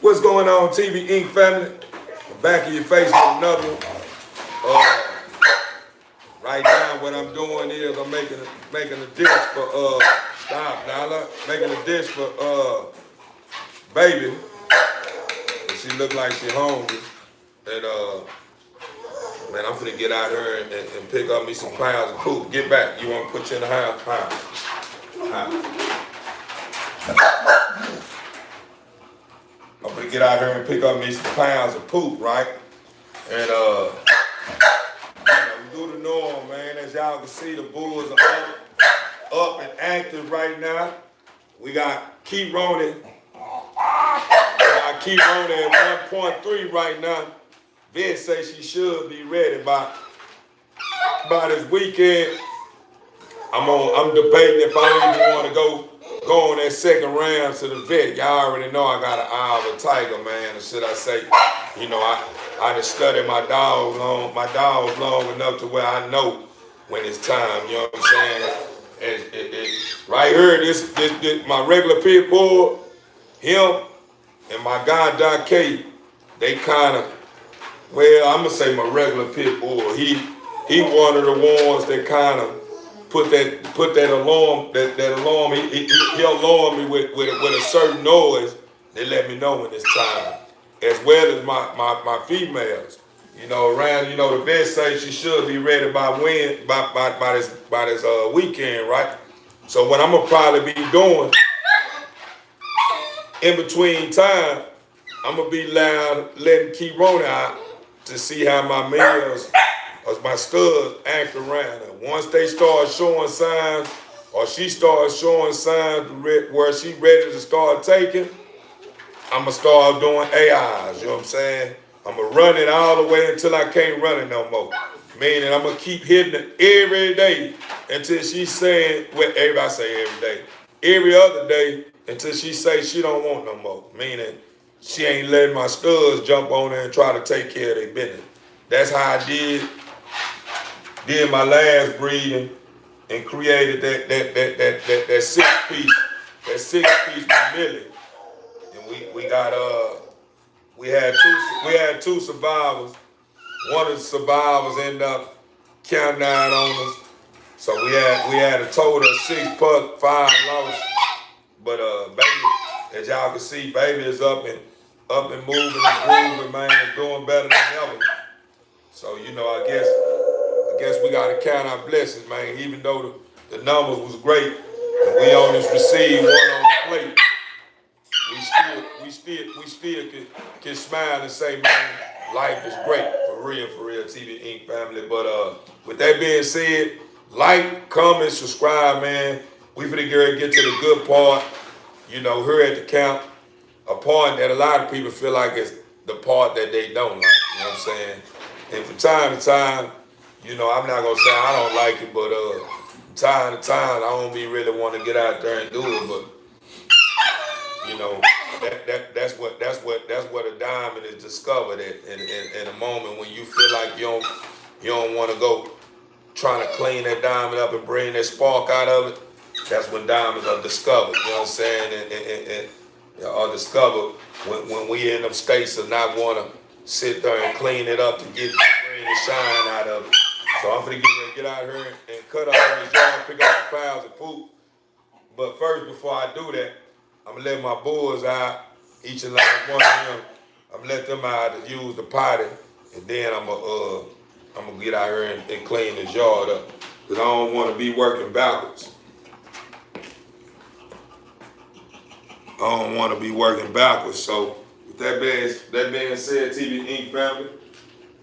What's going on, TV Inc. family? I'm back in your face with another one. Right now, what I'm doing is I'm making a dish for stop Nala, making a dish for baby. And she look like she hungry. And man, I'm finna get out here and pick up me some pounds of poop. Get back. You want to put you in the house? I'm finna get out here and pick up me some pounds of poop, right? And we do the norm, man. As y'all can see, the Bulls are up and active right now. We got Key Roney. Key Roney at 1.3 right now. Vince say she should be ready by this weekend. I'm debating if I even want to go on that second round to the vet. Y'all already know I got an eye of a tiger, man. Or should I say, I just studied my dogs long enough to where I know when it's time. You know what I'm saying? Right here, this my regular pit bull, him and my guy Doc K, they kind of, well, I'm gonna say my regular pit bull. He one of the ones that kind of put that alarm, that alarm. He alarm me with a certain noise. They let me know when it's time, as well as my females. Around, the vet say she should be ready by this weekend, right? So what I'm gonna probably be doing in between time, I'm gonna be letting Key Roney out to see how my males or my studs act around her. Once they start showing signs, or she starts showing signs where she ready to start taking, I'm gonna start doing AIs. You know what I'm saying? I'm gonna run it all the way until I can't run it no more. Meaning I'm gonna keep hitting it every day until she's saying, well, everybody say every day, every other day until she say she don't want no more. Meaning she ain't letting my studs jump on there and try to take care of their business. That's how I did my last breeding and created that six piece with Millie. And we had two survivors. One of the survivors ended up counting down on us. So we had a total of 6 pups, 5 lost. But baby, as y'all can see, baby is up and moving and grooving, man, and doing better than ever. So I guess we gotta count our blessings, man. Even though the numbers was great, and we only received one on the plate, we still can smile and say, man, life is great, for real, TV Inc. family. But with that being said, like, comment, subscribe, man. We finna get to the good part. Here at the camp, a part that a lot of people feel like is the part that they don't like. You know what I'm saying? And from time to time, I'm not gonna say I don't like it, but time to time I don't be really want to get out there and do it. But that's what a diamond is discovered in a moment when you feel like you don't want to go trying to clean that diamond up and bring that spark out of it. That's when diamonds are discovered. You know what I'm saying? And are discovered when we in them states of not want to sit there and clean it up to bring the shine out of it. So I'm gonna get out here and cut up on this yard, pick up some piles of poop. But first, before I do that, I'm gonna let my bulls out, each and last one of them. I'm gonna let them out to use the potty, and then I'm gonna get out here and clean this yard up, cause I don't want to be working backwards. So with that being said, TV Inc. family,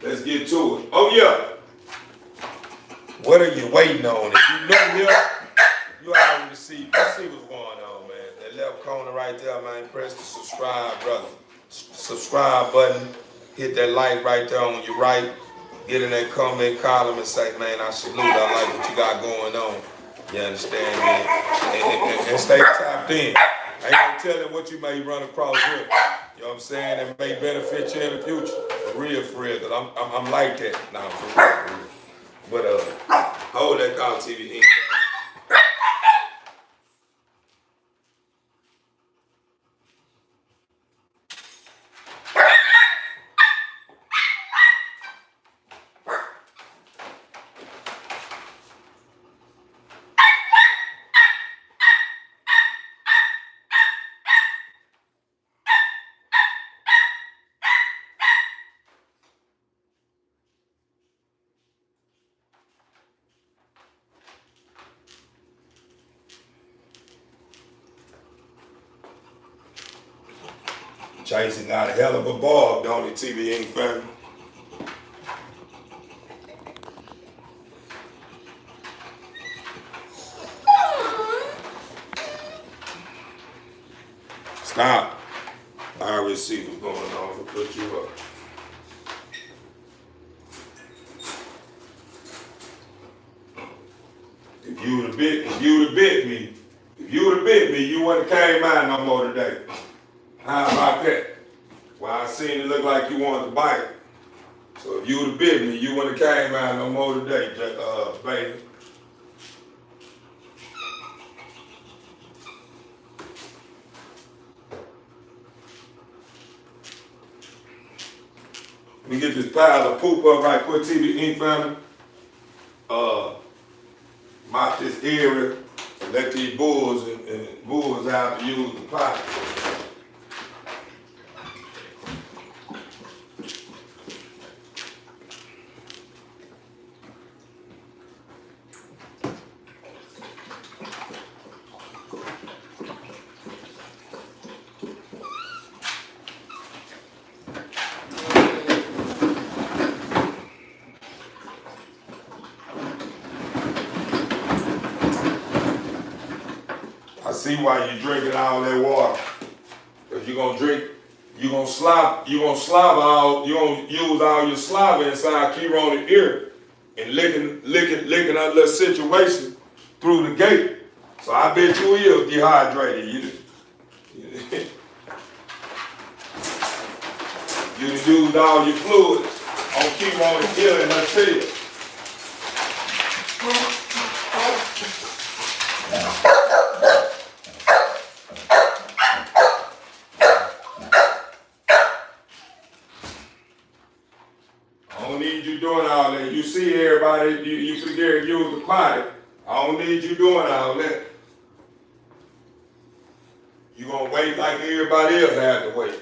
let's get to it. Oh yeah. What are you waiting on? If you know here, you already see. Let's see what's going on, man. That left corner right there, man. Press the subscribe, brother. Subscribe button. Hit that like right there on your right. Get in that comment column and say, man, I salute. I like what you got going on. You understand me? And stay tapped in. I ain't gonna tell them what you may run across here. You know what I'm saying? It may benefit you in the future. For real, cause I'm like that. Nah, for real. But hold that call, TV Inc. Chasing got a hell of a ball, don't he, TV Ink family? Stop. I already see what's going on for put you up. If you would have bit me, you wouldn't have came out no more today. How about that? Well, I seen it look like you wanted to bite. So if you would have bit me, you wouldn't have came out no more today, baby. Let me get this pile of poop up right quick, TV Ink family. Mop this area and let these bulls and bulls out to use the pot. I see why you drinking all that water. Cause you're gonna use all your saliva inside Keyrona's ear and licking that little situation through the gate. So I bet you is dehydrated. You used all your fluids on Keyrona's ear and her tail. I don't need you doing all that. You see everybody, you forget you was the potty. I don't need you doing all that. You gonna wait like everybody else had to wait.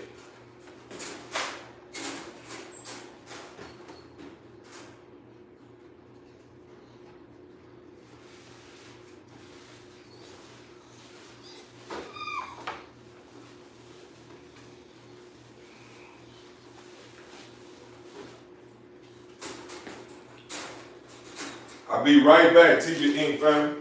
I'll be right back, TV Ink family.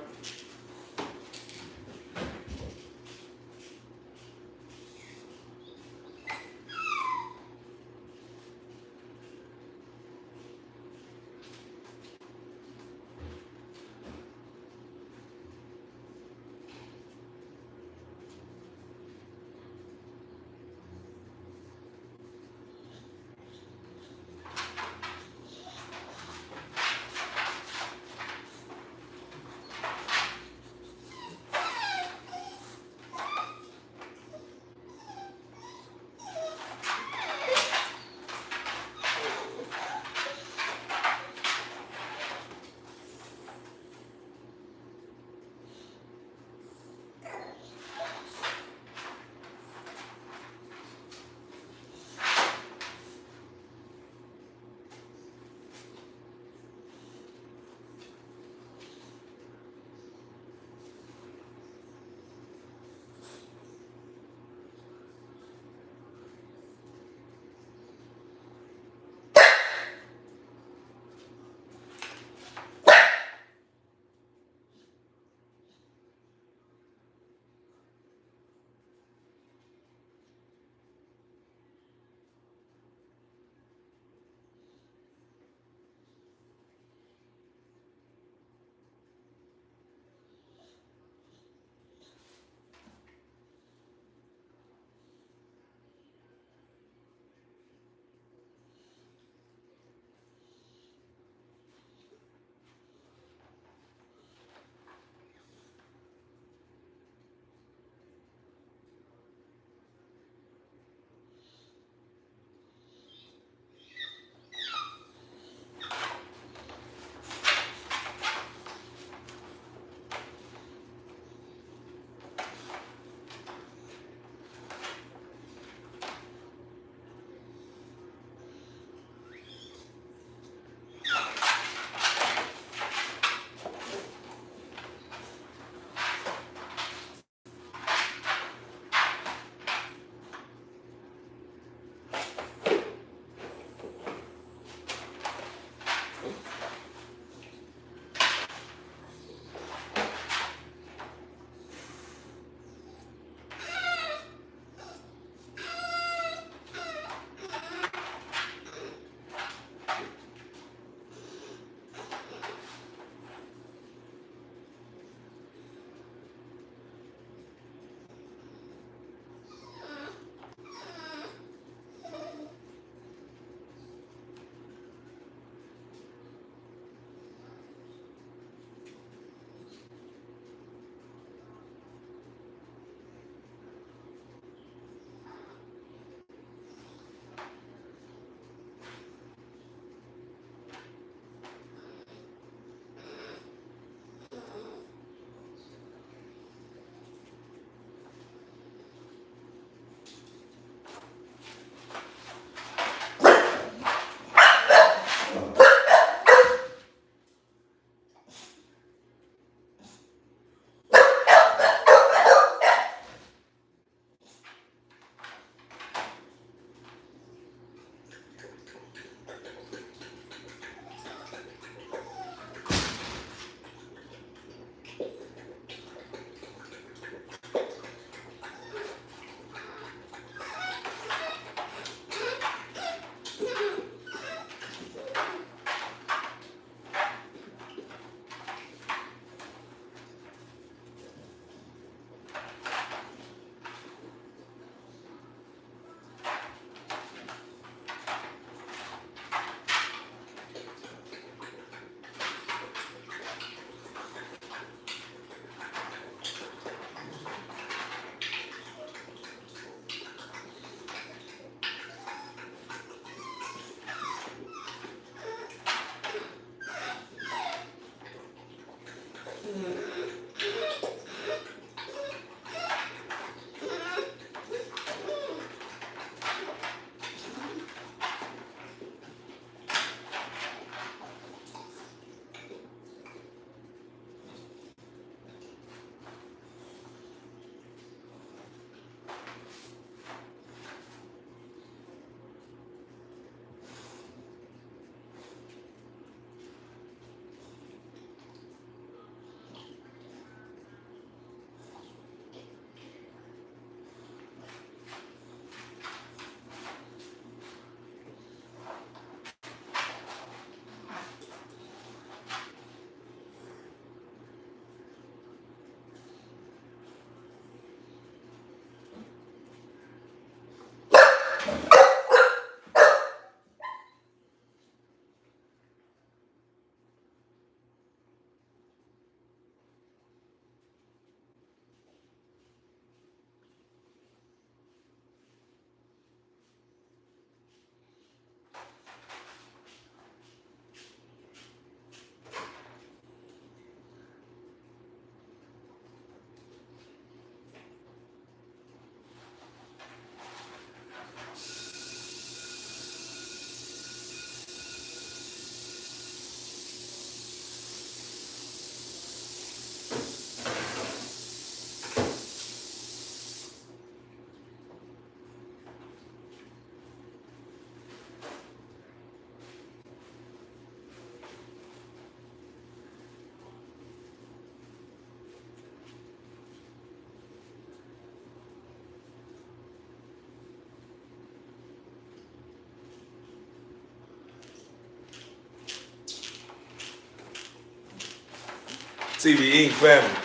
TV Inc. family.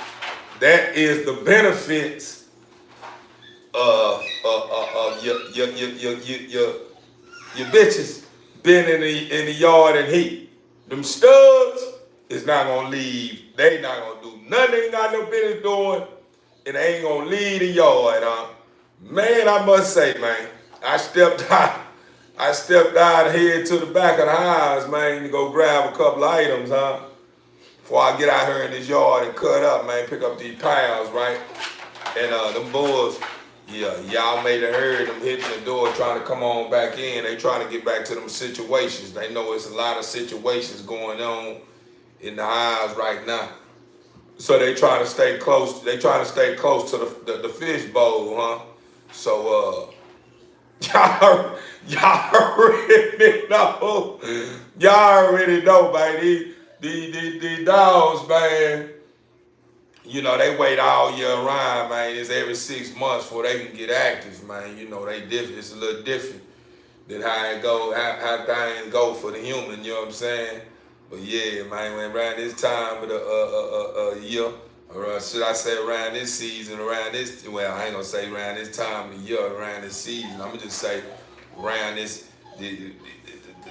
That is the benefits of your bitches been in the yard and heat. Them studs is not gonna leave. They not gonna do nothing. They ain't got no business doing, and they ain't gonna leave the yard, huh? Man, I must say, man, I stepped out here to the back of the house, man, to go grab a couple of items, huh? Before I get out here in this yard and cut up, man, pick up these piles, right? And them bulls, yeah, y'all made it heard them hitting the door trying to come on back in. They trying to get back to them situations. They know it's a lot of situations going on in the house right now. So they trying to stay close. They trying to stay close to the fish bowl, huh? So y'all already know. Y'all already know, man. These dogs, man. You know, they wait all year round, man. It's every 6 months before they can get active, man. You know, they different. It's a little different than how it go, how things go for the human, you know what I'm saying? But yeah, man, when around this time of the year, or should I say around this season, around this, well, I ain't gonna say around this time of the year, around this season, I'm gonna just say around this, the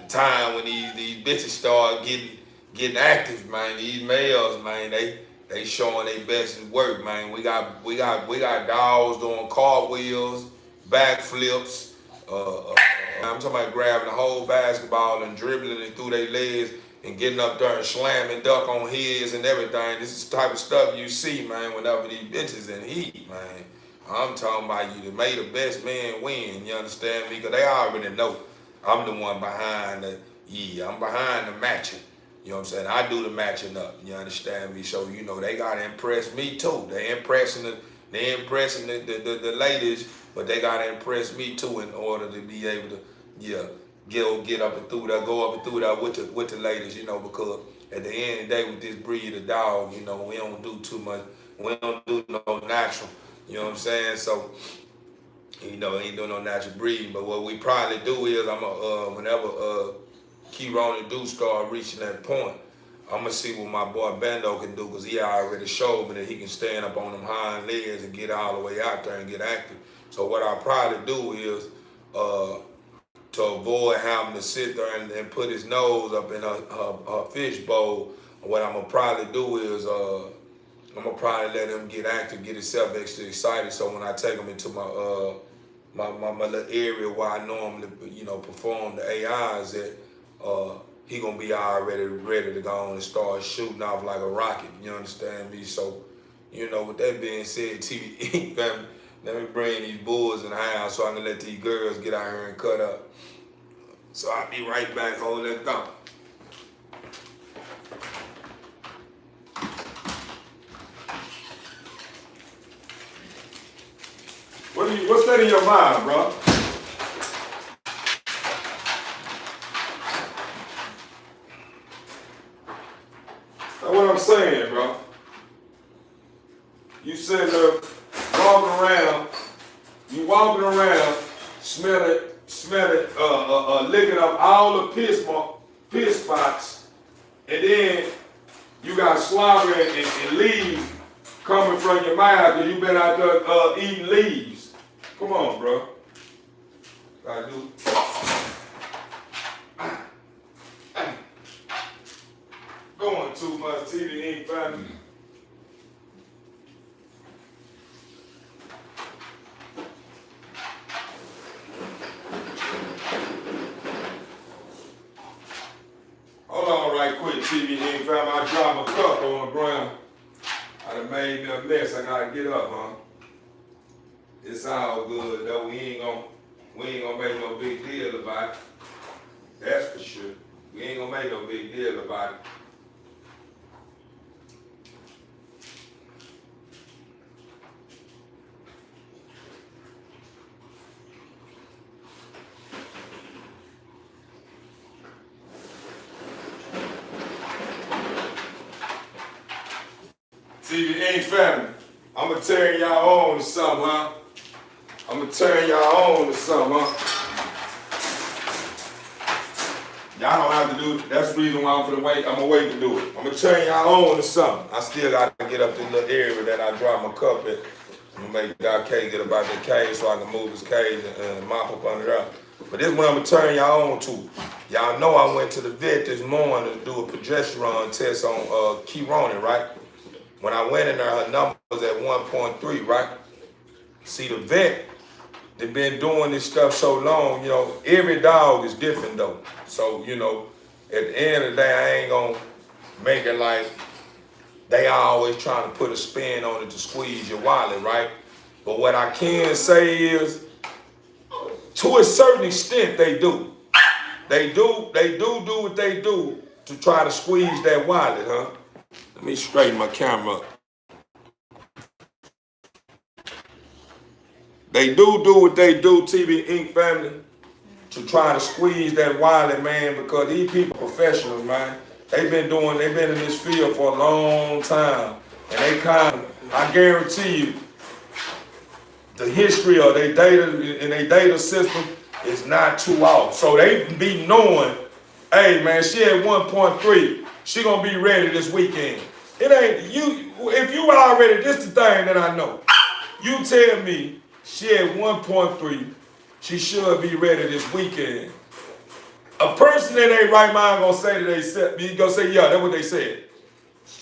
time when these bitches start getting active, man. These males, man, they showing their best work, man. We got dogs doing cartwheels, backflips. I'm talking about grabbing the whole basketball and dribbling it through their legs and getting up there and slamming dunk on heads and everything. This is the type of stuff you see, man, whenever these bitches in heat, man. I'm talking about you to make the best man win, you understand me? Because they already know I'm the one behind I'm behind the matching. You know what I'm saying? I do the matching up. You understand me? So, you know, they gotta impress me too. They impressing the ladies, but they gotta impress me too in order to be able to, get up and through that, go up and through that with the ladies, you know, because at the end of the day with this breed of dog, you know, we don't do too much. We don't do no natural. You know what I'm saying? So, you know, ain't doing no natural breeding. But what we probably do is whenever Key Ronnie do start reaching that point, I'm gonna see what my boy Bando can do, because he already showed me that he can stand up on them hind legs and get all the way out there and get active. So what I'll probably do is to avoid having to sit there and put his nose up in her fish bowl, what I'm gonna probably do is I'm gonna probably let him get active, get himself extra excited, so when I take him into my little area where I normally, you know, perform the AIs at, he gonna be already ready to go on and start shooting off like a rocket. You understand me? So, you know, with that being said, TV family, let me bring these bulls in the house so I can let these girls get out here and cut up. So I'll be right back. Hold that thumb. What's that in your mind, bro? That's what I'm saying, bro. You sitting there walking around, smelling, licking up all the piss spots, and then you got slobber and leaves coming from your mouth because you been out there eating leaves. Come on, bro. I do. Going too much TV ain't family. Hold on right quick, TV ain't family. I dropped my cup on the ground. I done made me a mess. I gotta get up, huh? It's all good though. We ain't gonna make no big deal about it. That's for sure. We ain't gonna make no big deal about it. TV ain't family. I'ma turn y'all on to something, huh? Y'all don't have to do it. That's the reason why I'm gonna wait to do it. I'm gonna turn y'all on to something. I still gotta get up this little area that I drop my cup in. I'm gonna make Doc K get up out that cage so I can move his cage and mop up under there. But this is what I'm gonna turn y'all on to. Y'all know I went to the vet this morning to do a progesterone test on Key Ronan, right? When I went in there, her number was at 1.3, right? See, the vet, they've been doing this stuff so long, you know, every dog is different though. So, you know, at the end of the day, I ain't gonna make it like they always trying to put a spin on it to squeeze your wallet, right? But what I can say is, to a certain extent, they do. They do what they do to try to squeeze that wallet, huh? Let me straighten my camera up. They do what they do, TV Inc. family, to try to squeeze that wallet, man, because these people are professionals, man. They've been in this field for a long time. And they I guarantee you, the history of their data and their data system is not too off. So they be knowing, hey man, she at 1.3, she gonna be ready this weekend. It ain't you, if you already, this the thing that I know. You tell me she at 1.3, she should be ready this weekend. A person in their right mind gonna say to themselves, you gonna say, yeah, that's what they said.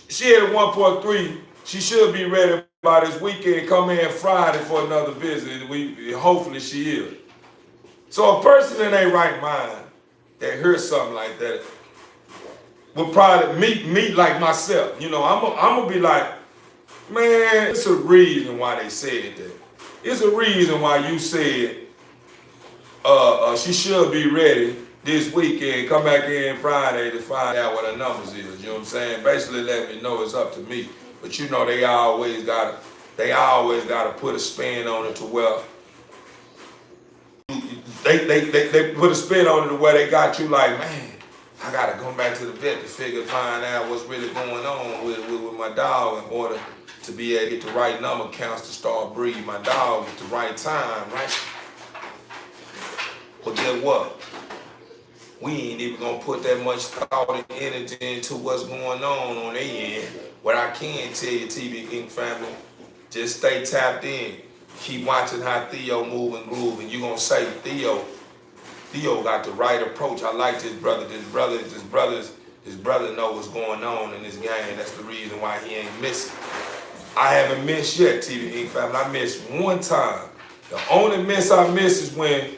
She at 1.3, she should be ready by this weekend, come in Friday for another visit. Hopefully she is. So a person in their right mind that hears something like that would probably meet like myself. You know, I'm gonna be like, man, it's a reason why they said that. It's a reason why you said she should be ready this weekend. Come back in Friday to find out what her numbers is. You know what I'm saying? Basically let me know it's up to me. But you know they always gotta put a spin on it to where they put a spin on it to where they got you like, man, I gotta come back to the vet to find out what's really going on with my dog in order to be able to get the right number counts to start breeding my dog at the right time, right? But guess what? We ain't even gonna put that much thought and energy into what's going on their end. What I can tell you, TV Inc. family, just stay tapped in. Keep watching how Theo move and groove, and you gonna say Theo got the right approach. I like this brother. His brother know what's going on in this game. That's the reason why he ain't missing. I haven't missed yet, TV Inc. family. I missed one time. The only miss I miss is when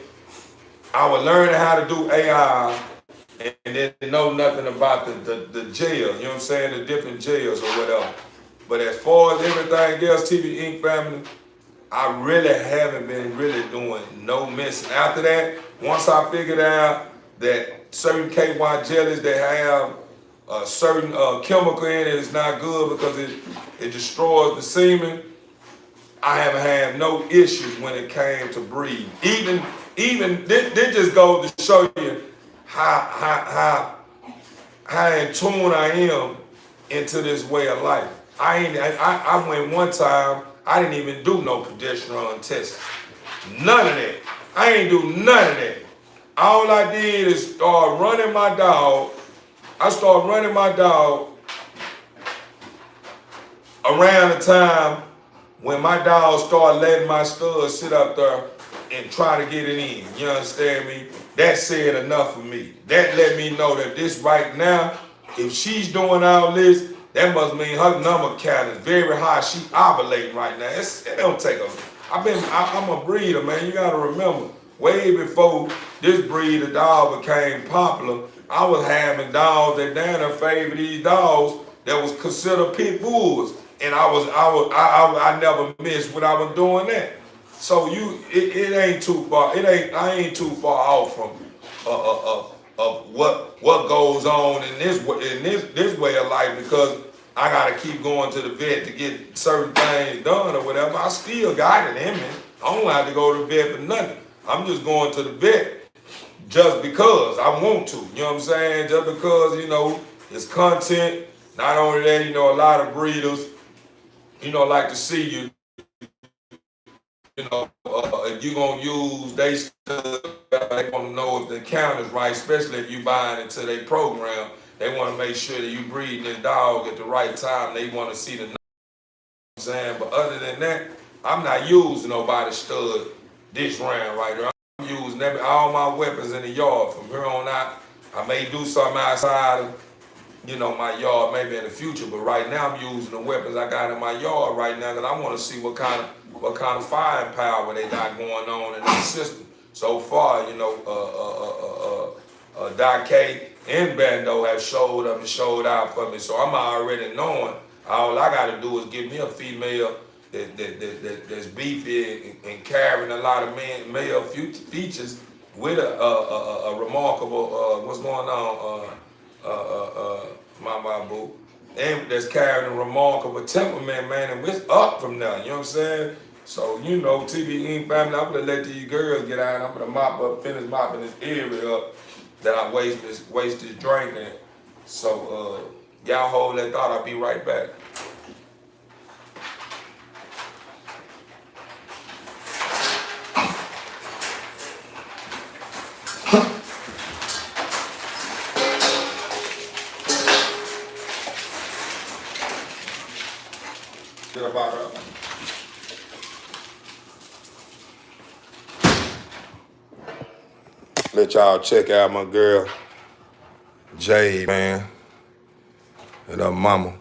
I was learning how to do AI and didn't know nothing about the jail, you know what I'm saying, the different jails or whatever. But as far as everything else, TV Inc. family, I really haven't been really doing no missing. After that, once I figured out that certain KY jellies that have a certain chemical in it is not good because it destroys the semen, I haven't had no issues when it came to breeding. Even this just goes to show you how in tune I am into this way of life. I went one time, I didn't even do no progesterone tests. None of that. I ain't do none of that. All I did is start running my dog. I started running my dog around the time when my dog started letting my studs sit up there and try to get it in. You understand me? That said enough for me. That let me know that this right now, if she's doing all this, that must mean her number count is very high. She ovulating right now. It don't take a... I'm a breeder, man. You gotta remember, way before this breed of dog became popular, I was having dogs that Dana favored these dogs that was considered pit bulls. And I never missed when I was doing that. So it ain't too far. I ain't too far off from of what goes on in this way of life, because I gotta keep going to the vet to get certain things done or whatever. I still got it in me. I don't have to go to the vet for nothing. I'm just going to the vet just because I want to. You know what I'm saying? Just because, you know, it's content. Not only that, you know, a lot of breeders, you know, like to see you, you know, if you're going to use they stuff they want to know if the count is right, especially if you buying into their program. They want to make sure that you breeding this dog at the right time. They want to see the saying, but other than that, I'm not using nobody stud this round right there. I'm using all my weapons in the yard from here on out. I may do something outside of, my yard maybe in the future, but right now I'm using the weapons I got in my yard right now because I want to see what kind of firing power they got going on in the system. So far, Doc K and Bando have showed up and showed out for me, so I'm already knowing. All I got to do is give me a female that's beefy and carrying a lot of male features with a remarkable what's going on my boo, and that's carrying a remarkable temperament, man, and it's up from there. You know what I'm saying? So TBE family, I'm gonna let these girls get out. I'm gonna finish mopping this area up that I wasted drinking. So y'all hold that thought. I'll be right back. Get about her. Let y'all check out my girl Jade, man, and her mama.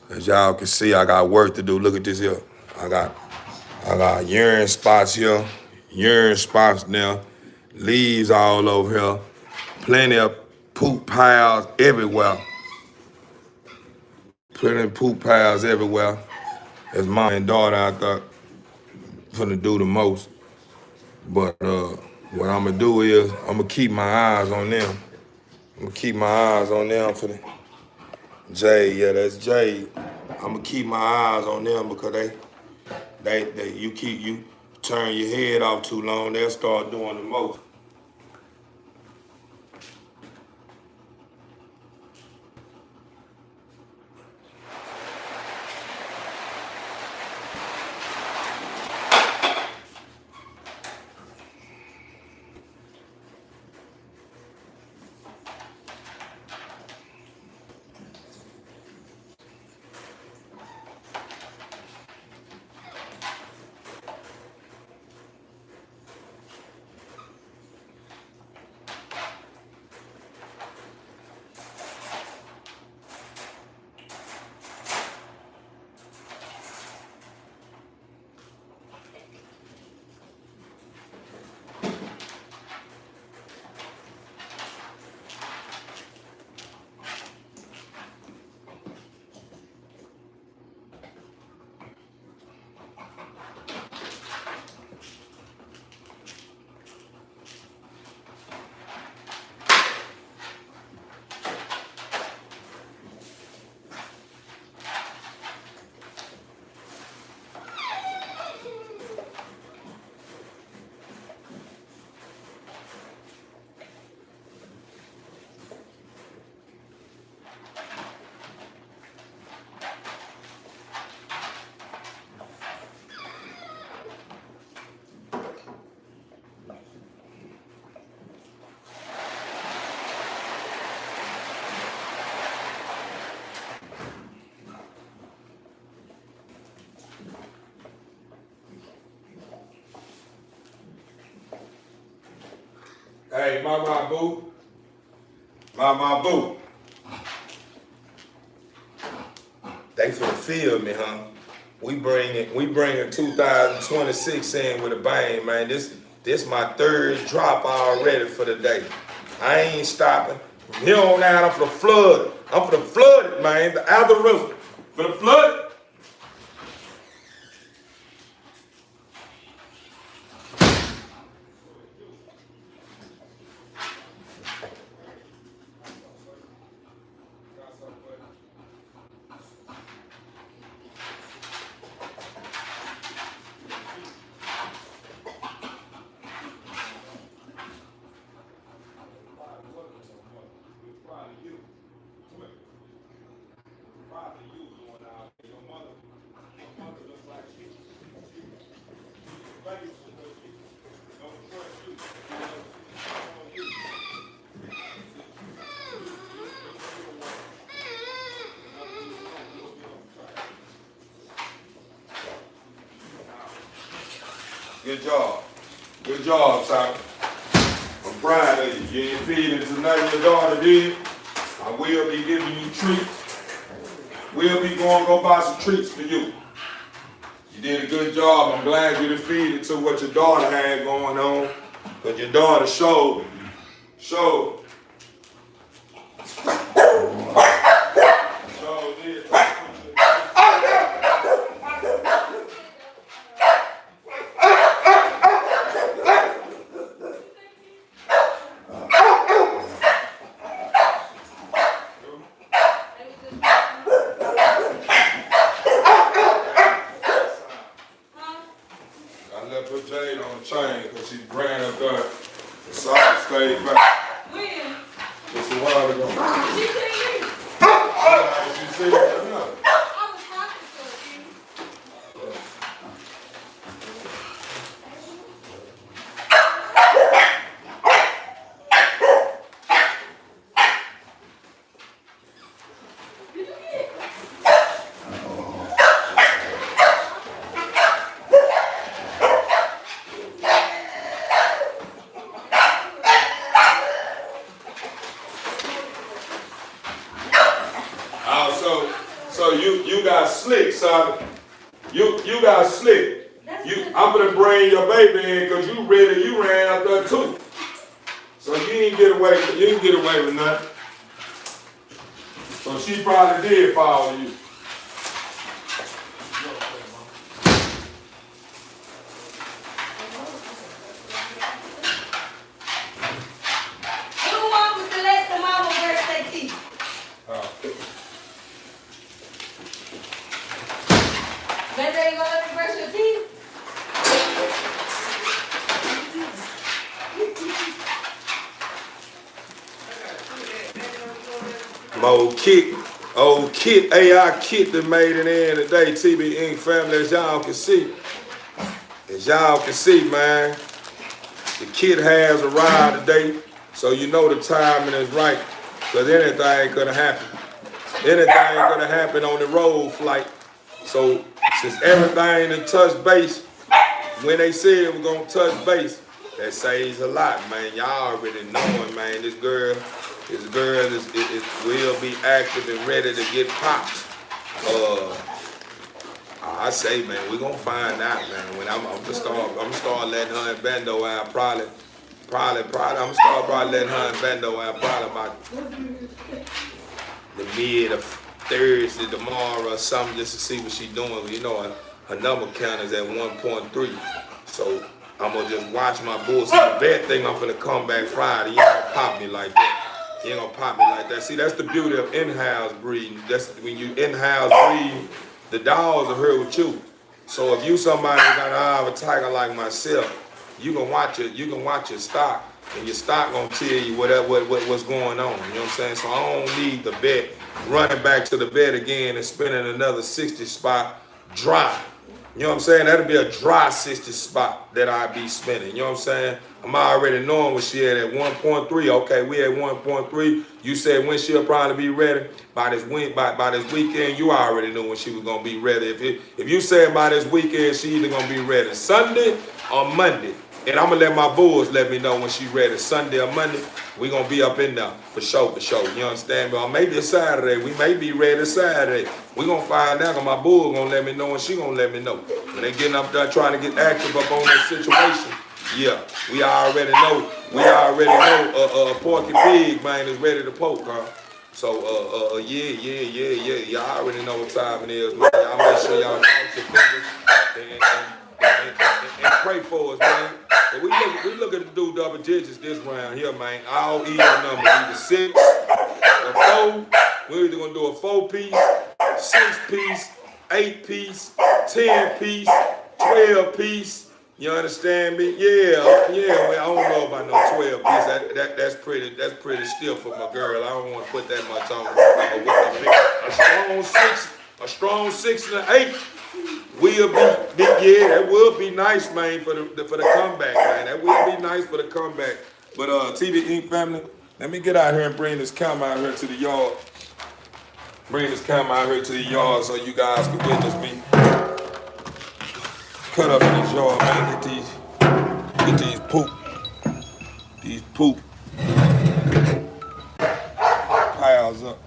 As y'all can see, I got work to do. Look at this here. I got urine spots here, urine spots there, leaves all over here, plenty of poop piles everywhere. Plenty of poop piles everywhere. As mom and daughter out there finna do the most. But what I'm gonna do is I'm gonna keep my eyes on them. I'm gonna keep my eyes on them for the Jade. Yeah, that's Jade. I'm gonna keep my eyes on them because you turn your head off too long, they'll start doing the most. Hey, Mama Boo. Mama Boo. They finna feel me, huh? We bringing 2026 in with a bang, man. This my third drop already for the day. I ain't stopping. From here on out, I'm for the flood. I'm for the flood, man. The Alder River. For the flood. Good job. Good job, Simon. I'm proud of you. You ain't feeding tonight, your daughter did. I will be giving you treats. We'll be going to go buy some treats for you. You did a good job. I'm glad you didn't feed it to what your daughter had going on. Because your daughter showed. Did. Put Jade on the chain because she ran up there. The side stayed back. When? Just a while ago. She seen me. She seen her? No. I was talking to you. So you got slick, son. You got slick. I'm gonna bring your baby in because you ran out there too. So you didn't get away with nothing. So she probably did follow you. Who wants to let the mama brush their teeth? Then they go let me brush your teeth? My old Kit, AI Kit that made it in today, TB Inc. family, as y'all can see. Man, the Kit has arrived today, so you know the timing is right, because anything could have happened. Anything could have happened on the road flight. So, since everything that touched base, when they said we're going to touch base, that says a lot, man. Y'all already knowing, man, this girl will be active and ready to get popped. I say, man, we're gonna find out, man. When I'm gonna start letting her and Bando out probably I'm gonna start letting her and Bando out probably about the mid of Thursday tomorrow or something, just to see what she's doing. You know, her number count is at 1.3. So I'm gonna just watch my bulls. The bad thing, I'm gonna come back Friday. You ain't gonna pop me like that. You ain't gonna pop me like that. See, that's the beauty of in-house breeding. That's when you in-house breed, the dogs are here with you. So if you somebody that got an eye of a tiger like myself, you can watch your stock, and your stock gonna tell you what's going on. You know what I'm saying? So I don't need the bet running back to the bed again and spending another 60 spot dry. You know what I'm saying? That'll be a dry 60 spot that I be spending. You know what I'm saying? I'm already knowing what she had at 1.3. Okay, we at 1.3. You said when she'll probably be ready by this weekend. You already knew when she was gonna be ready. If you said by this weekend, she either gonna be ready Sunday or Monday. And I'm gonna let my bulls let me know when she's ready Sunday or Monday. We gonna be up in there for sure. You understand me? Or maybe it's Saturday. We may be ready Saturday. We gonna find out, cause my bull gonna let me know and she gonna let me know. When they getting up there trying to get active up on that situation, yeah, we already know. Porky Pig, man, is ready to poke, huh? So, yeah. Y'all already know what time it is, man. Y'all make sure y'all cross your fingers and pray for us, man. But we looking to do double digits this round here, man. All even numbers, either 6 or 4. We're either gonna do a 4-piece, 6-piece, 8-piece, 10-piece, 12-piece. You understand me? Yeah. Well, I don't know about no 12-piece. That's pretty stiff for my girl. I don't want to put that much on. A strong 6 and an 8 will be yeah. That will be nice, man, for the comeback, man. That will be nice for the comeback. But TV Inc. family, let me get out here and bring this camera out here to the yard. So you guys can witness me. cut up in this yard, man. Get these poop piles up.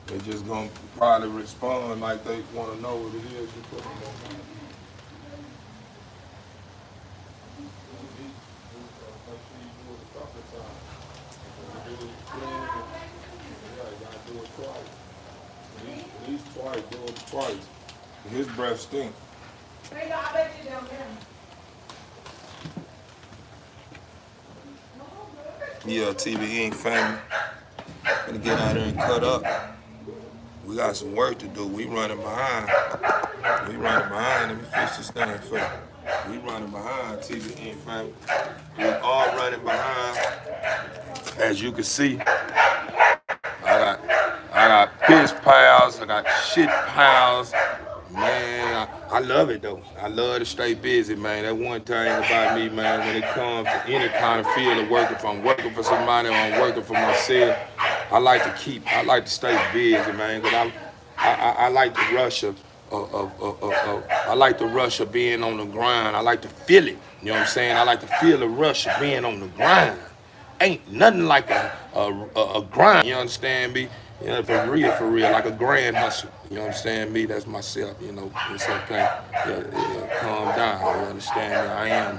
They just gonna probably respond like they wanna know what it is you put them on. At least twice, do it twice. His breath stink. I bet you don't get Yeah, TBE family. Gonna get out there and cut up. We got some work to do. We running behind. Let me fix this thing for you. We running behind, TBE family. We all running behind. As you can see, I got piss piles. I got shit piles. Man, I love it though. I love to stay busy, man. That one thing about me, man, when it comes to any kind of field of work, if I'm working for somebody or I'm working for myself, I like to stay busy, man, because I like the rush of I like the rush of being on the grind. I like to feel it. You know what I'm saying? I like to feel the rush of being on the grind. Ain't nothing like a grind. You understand me? You know, for real, like a grand hustle. You know what I'm saying? Me, that's myself. You know, it's okay. Yeah, calm down. You understand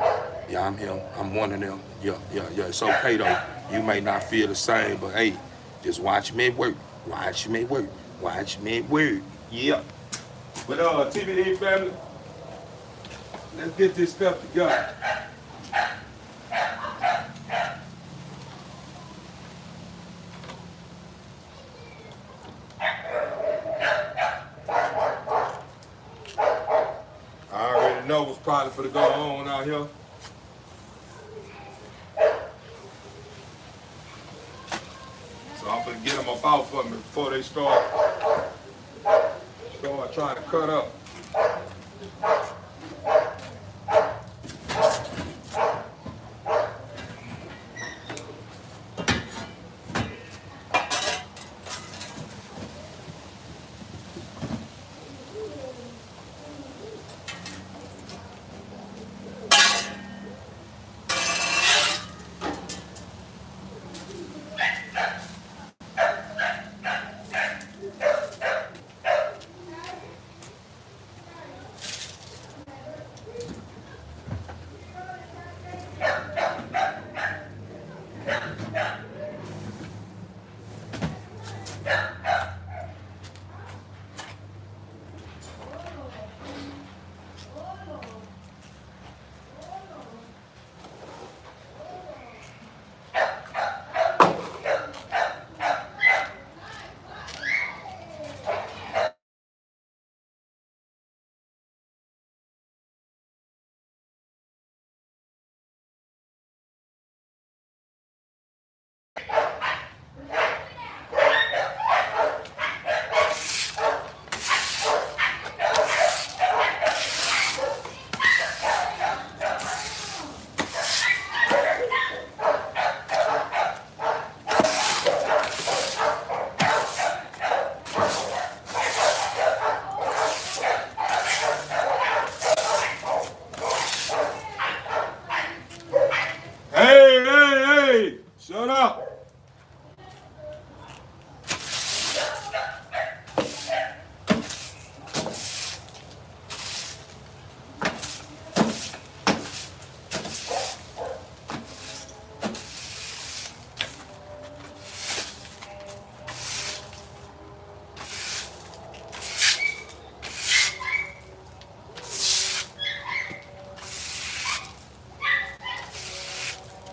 me? I'm him. I'm one of them. Yeah. It's okay though. You may not feel the same, but hey, just watch me work. Watch me work. Yeah. But TBE family, let's get this stuff together. I already know what's probably for to go on out here. So I'm gonna get them up out for me before they start trying to cut up.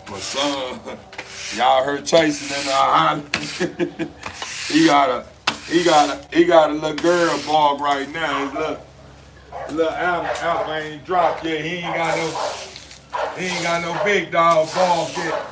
My son, y'all heard Chasing in the holler. he got a little girl bog right now. His little alpha ain't dropped yet. He ain't got no big dog bog yet.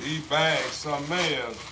These bags, something else.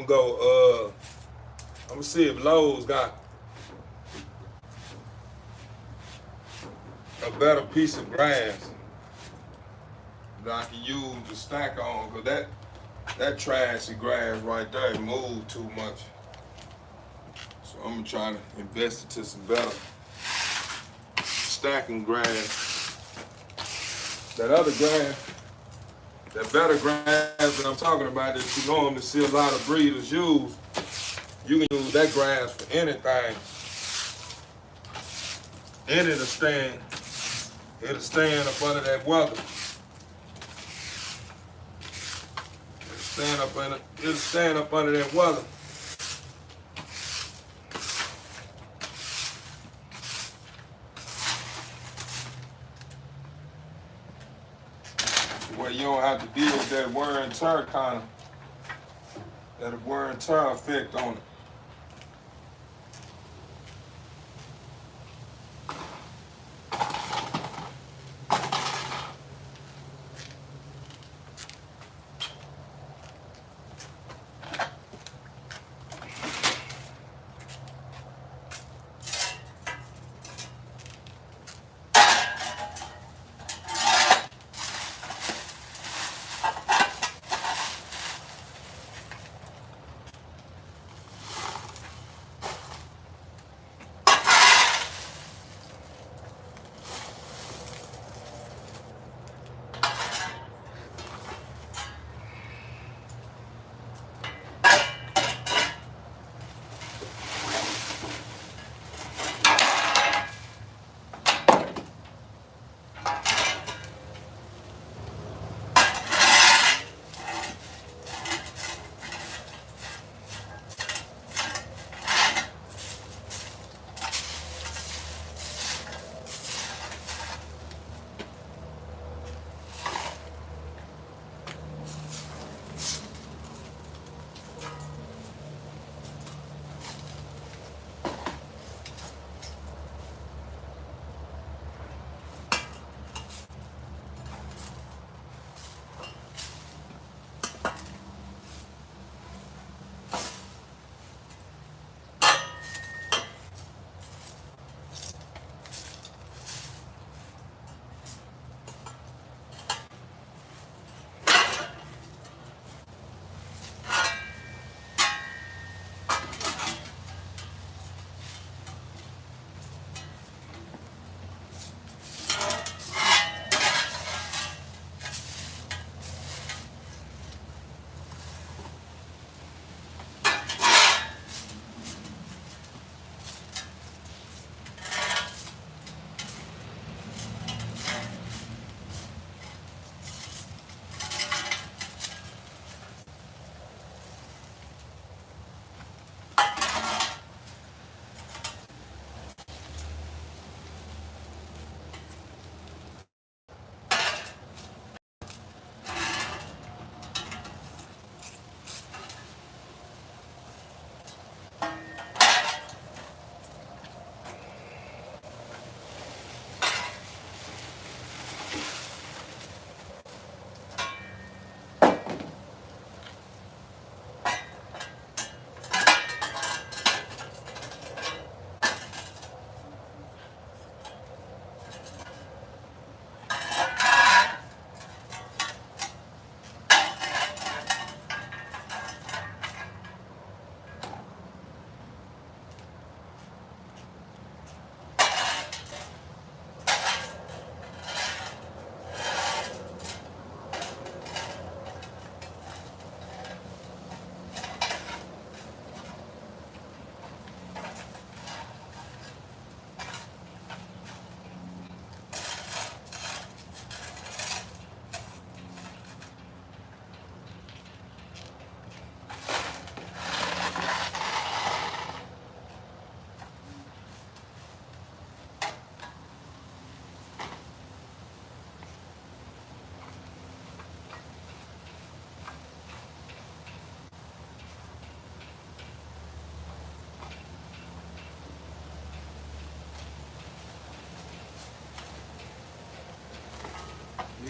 I'm gonna see if Lowe's got a better piece of grass that I can use to stack on, cause that trashy grass right there moved too much. So I'm gonna try to invest into some better stacking grass. That other grass, that better grass that I'm talking about that you normally see a lot of breeders use, you can use that grass for anything. And it'll stand up under that weather. It'll stand up under that weather. Where you don't have to deal with that wear and tear that wear and tear effect on it.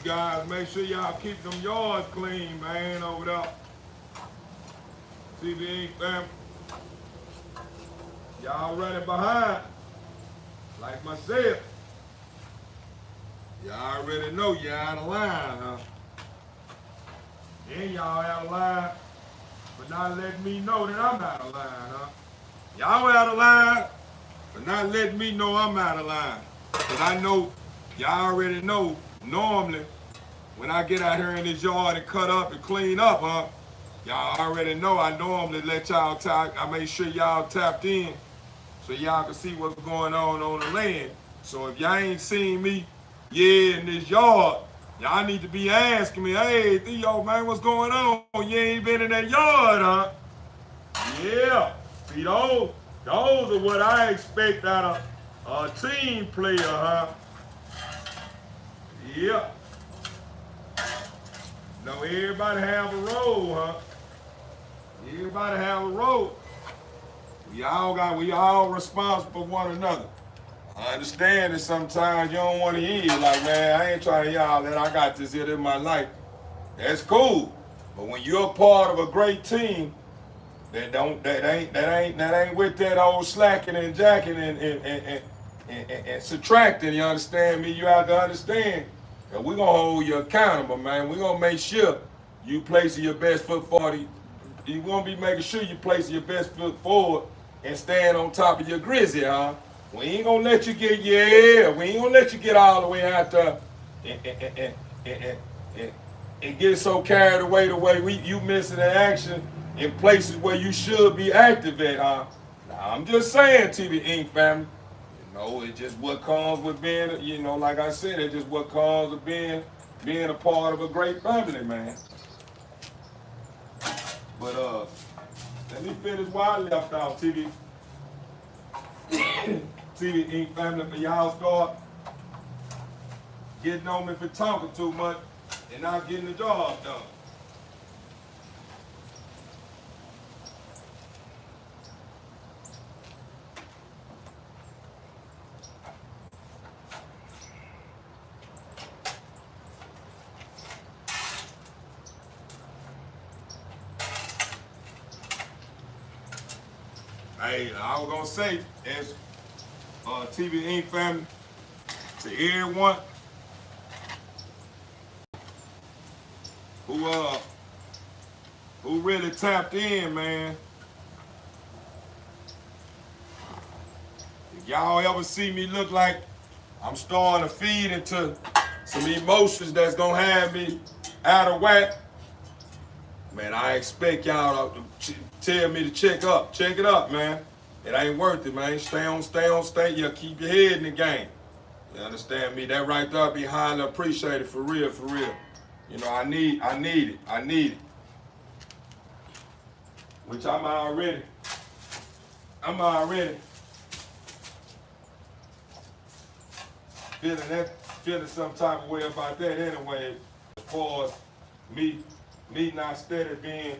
guys, make sure y'all keep them yards clean, man, over there. TV fam. Y'all running behind, like myself. Y'all already know y'all out of line, huh? And y'all out of line for not letting me know that I'm out of line, huh? Y'all out of line for not letting me know I'm out of line. Cause I know, y'all already know, normally, when I get out here in this yard and cut up and clean up, huh? Y'all already know I normally let y'all tap, I make sure y'all tapped in so y'all can see what's going on the land. So if y'all ain't seen me, in this yard, y'all need to be asking me, hey, Theo, man, what's going on? You ain't been in that yard, huh? Yeah. See, those are what I expect out of a team player, huh? Yeah. No, everybody have a role, huh? Everybody have a role. We all responsible for one another. I understand that sometimes you don't want to hear it, like, man, I ain't trying to hear all that. I got this here in my life. That's cool. But when you're a part of a great team, that ain't with that old slacking and jacking and subtracting, you understand me? You have to understand that we're gonna hold you accountable, man. We're gonna make sure you placing your best foot forward. You gonna be making sure you placing your best foot forward and stand on top of your grizzly, huh? We ain't gonna let you get we ain't gonna let you get all the way out there and, and get so carried away the way you missing the action in places where you should be active at, huh? Now, I'm just saying, TV Inc. family, it's just what comes with being, like I said, it's just what comes with being a part of a great family, man. But let me finish where I left off, TV Inc. family, for y'all start getting on me for talking too much and not getting the job done. Hey, I was gonna say, as TV Inc. family, to everyone who really tapped in, man. If y'all ever see me look like I'm starting to feed into some emotions that's gonna have me out of whack, man, I expect y'all to tell me to check it up, man. It ain't worth it, man. Stay. Yeah, keep your head in the game. You understand me? That right there be highly appreciated, for real. I need it. Which I'm already feeling some type of way about that anyway, as far as me not steady being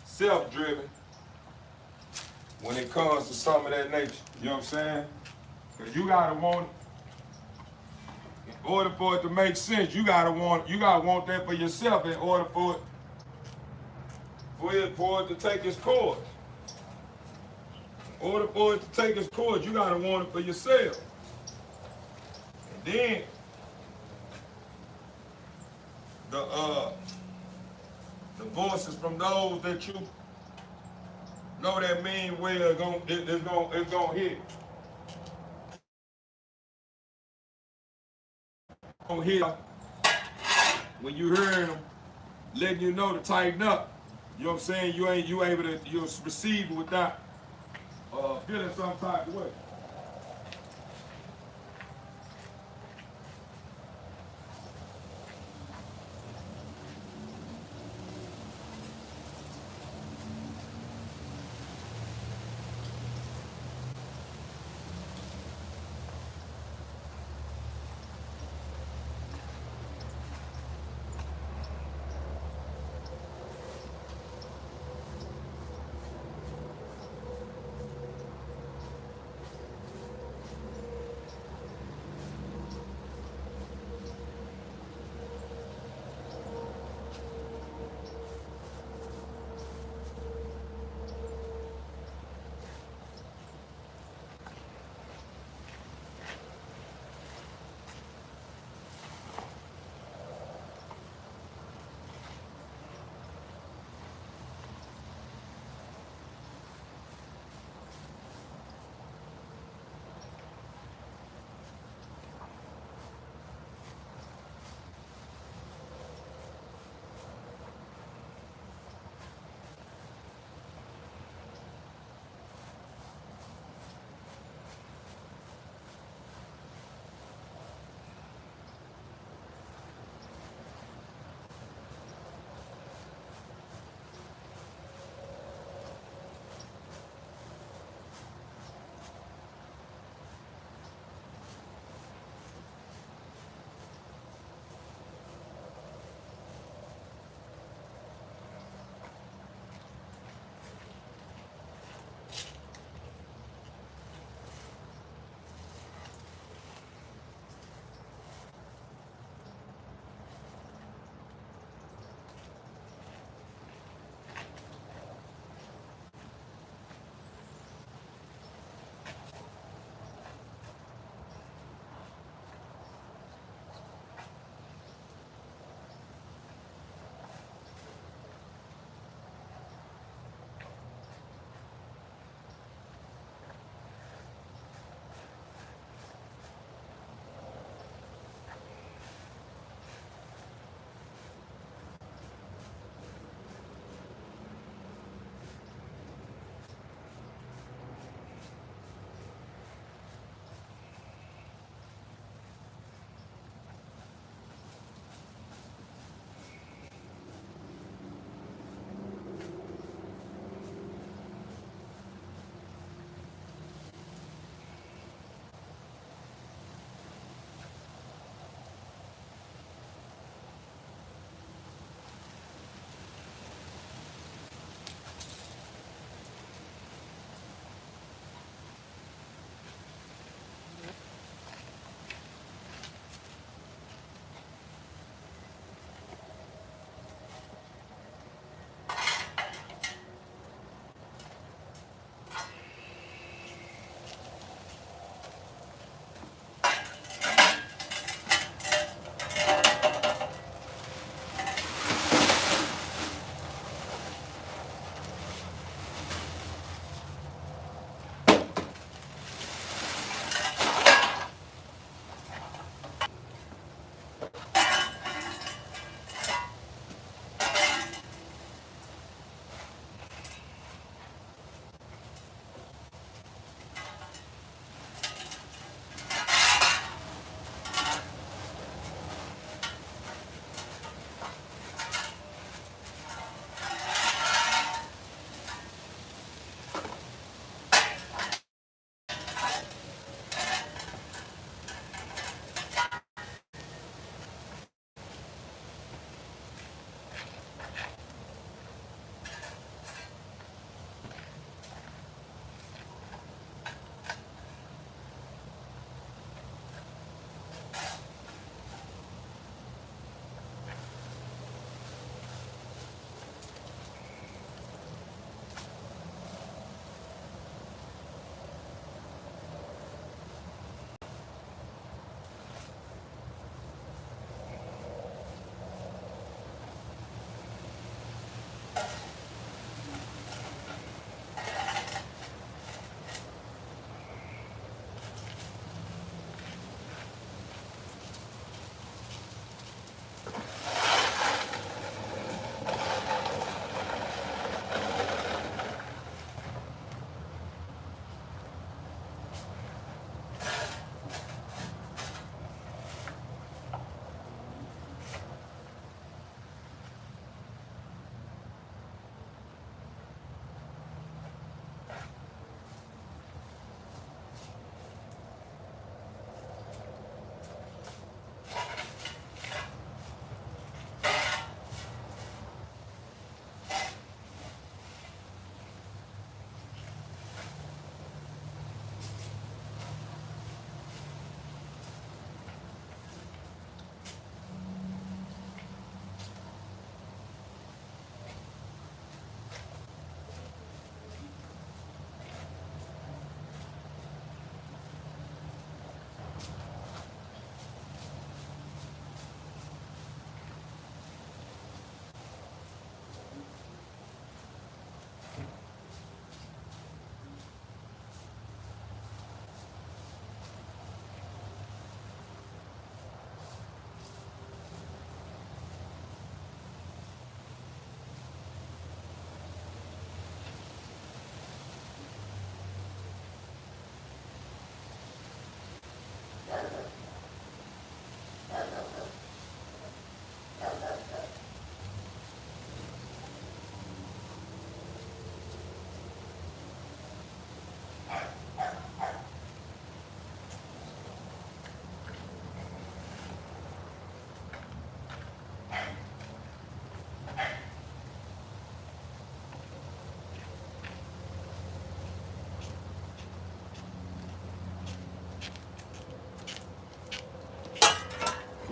self-driven when it comes to some of that nature. You know what I'm saying? Because you gotta want, in order for it to make sense, you gotta want that for yourself in order for it to take its course. In order for it to take its course, you gotta want it for yourself. And then the voices from those that you know that mean well it's gonna hit. Gonna hit when you hear them letting you know to tighten up. You know what I'm saying? You able to receive it without feeling some type of way.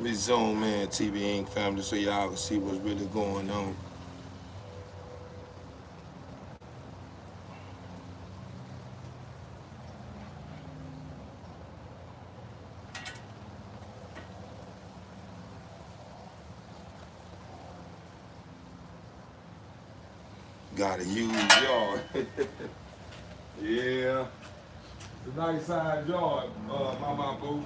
Let me zoom in, TV Inc. family, so y'all can see what's really going on. Got a huge yard. Yeah. It's a nice size yard, Mama Boo.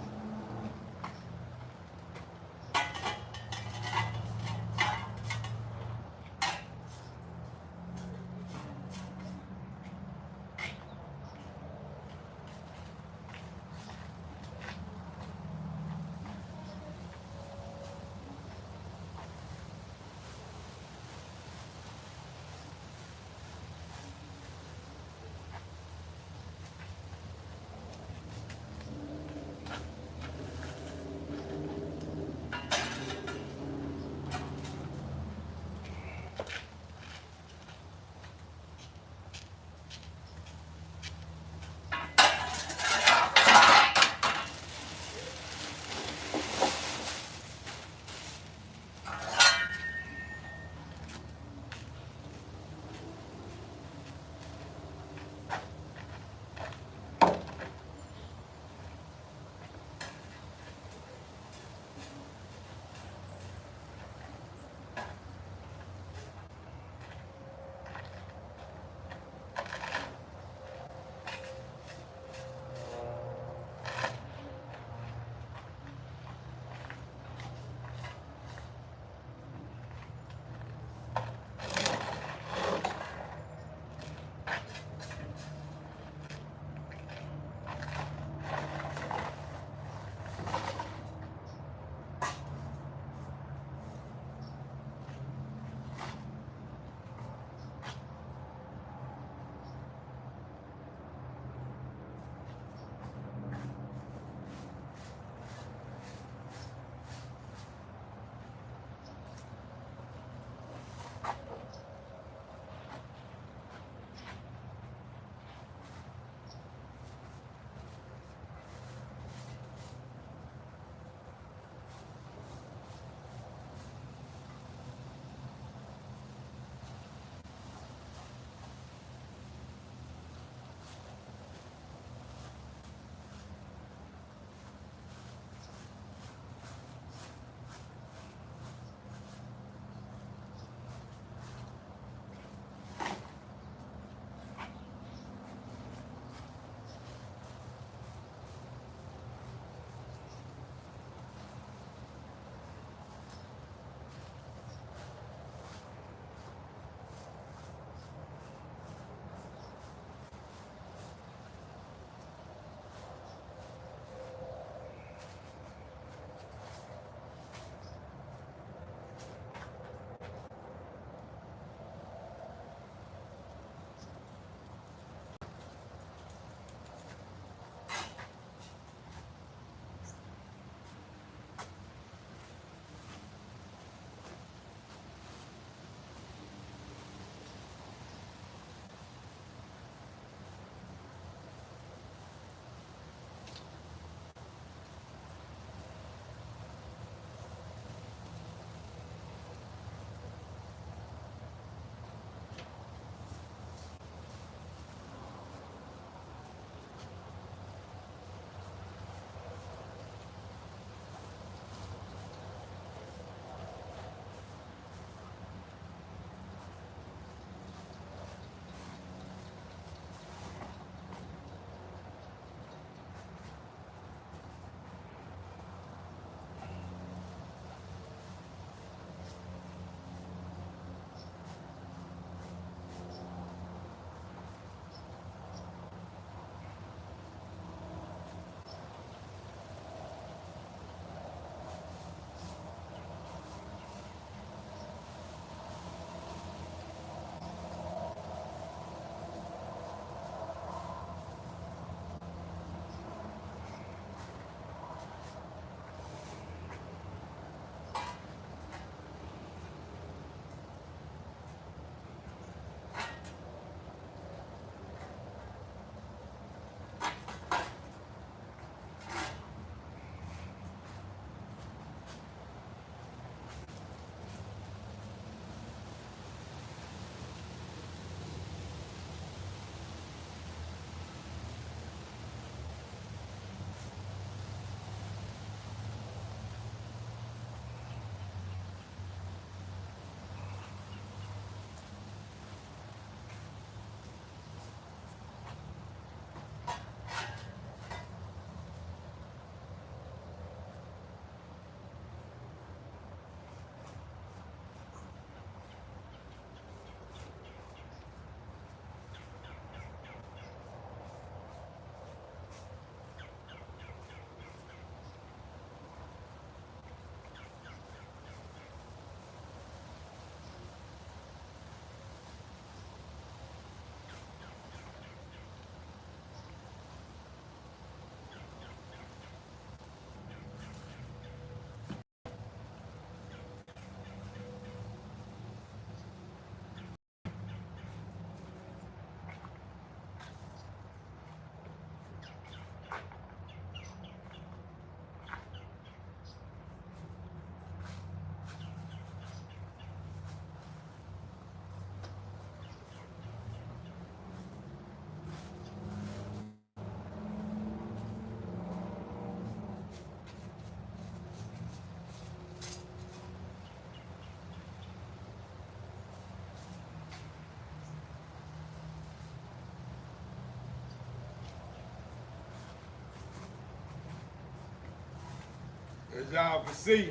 as y'all can see,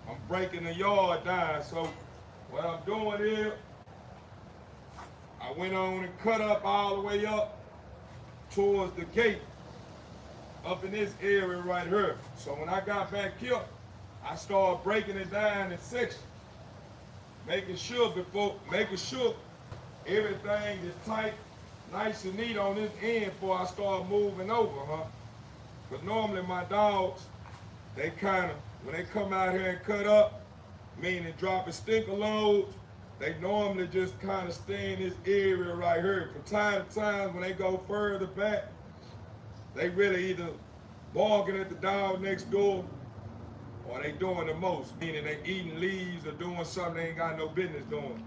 I'm breaking the yard down. So what I'm doing is, I went on and cut up all the way up towards the gate, up in this area right here. So when I got back here, I started breaking it down in sections, making sure everything is tight, nice and neat on this end before I start moving over, huh? But normally my dogs, they kind of, when they come out here and cut up, meaning dropping stinker loads, they normally just kind of stay in this area right here. From time to time, when they go further back, they really either barking at the dog next door or they doing the most, meaning they eating leaves or doing something they ain't got no business doing.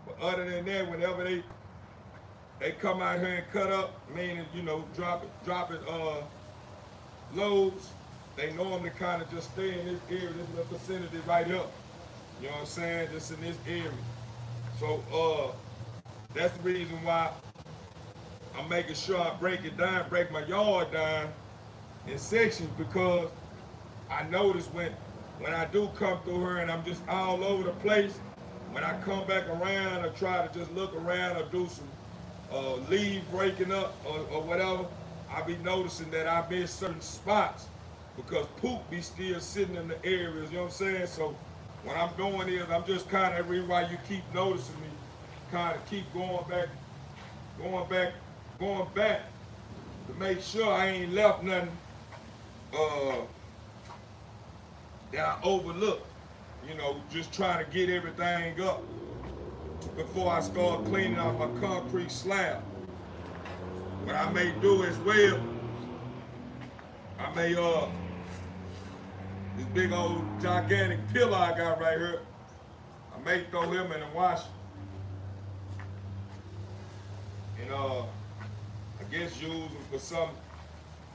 But other than that, whenever they come out here and cut up, meaning, you know, dropping loads, they normally kind of just stay in this area, this little vicinity right here. You know what I'm saying? Just in this area. So that's the reason why I'm making sure I break it down, break my yard down in sections, because I notice when I do come through her and I'm just all over the place, when I come back around or try to just look around or do some leaf breaking up or whatever, I be noticing that I miss certain spots because poop be still sitting in the areas, you know what I'm saying? So what I'm doing is I'm just kind of, every while you keep noticing me, kind of keep going back to make sure I ain't left nothing that I overlooked. You know, just trying to get everything up before I start cleaning out my concrete slab. What I may do as well, I may this big old gigantic pillar I got right here, I may throw him in the washer. And I guess use him for something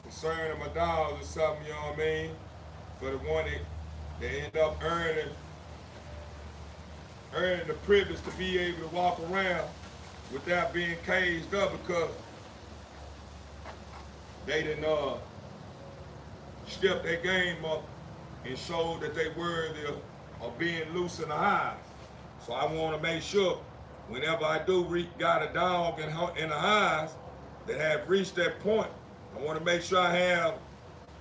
concerning my dogs or something, you know what I mean? For the one that end up earning the privilege to be able to walk around without being caged up, because they didn't step their game up and showed that they worthy of being loose in the hives. So I want to make sure whenever I do got a dog in the hives that have reached that point, I want to make sure I have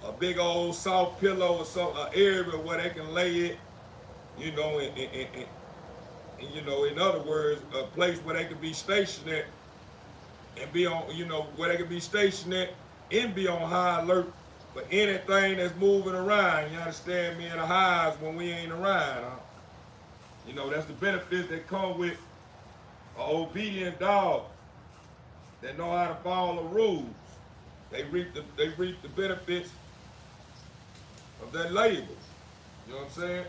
a big old soft pillow or some area where they can lay it, you know, and you know, in other words, a place where they can be stationed at and be on, you know, where they can be stationed at and be on high alert for anything that's moving around. You understand me? In the hives when we ain't around. Huh? You know, that's the benefits that come with an obedient dog that know how to follow the rules. They reap the benefits of their labor. You know what I'm saying?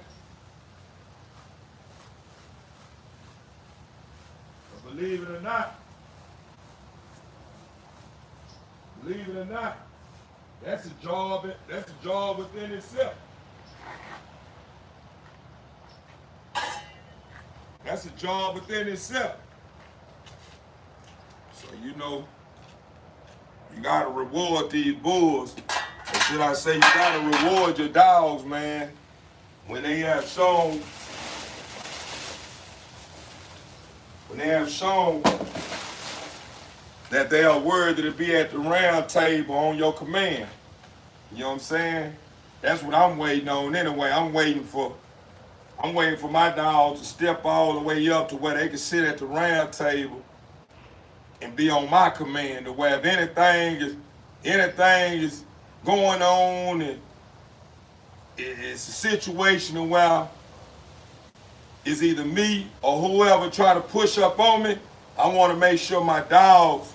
But believe it or not, that's a job within itself. That's a job within itself. So, you know, you gotta reward these bulls. Or should I say, you gotta reward your dogs, man, when they have shown that they are worthy to be at the round table on your command. You know what I'm saying? That's what I'm waiting on anyway. I'm waiting for my dogs to step all the way up to where they can sit at the round table and be on my command, to where if anything is going on and it's a situation where it's either me or whoever try to push up on me, I want to make sure my dogs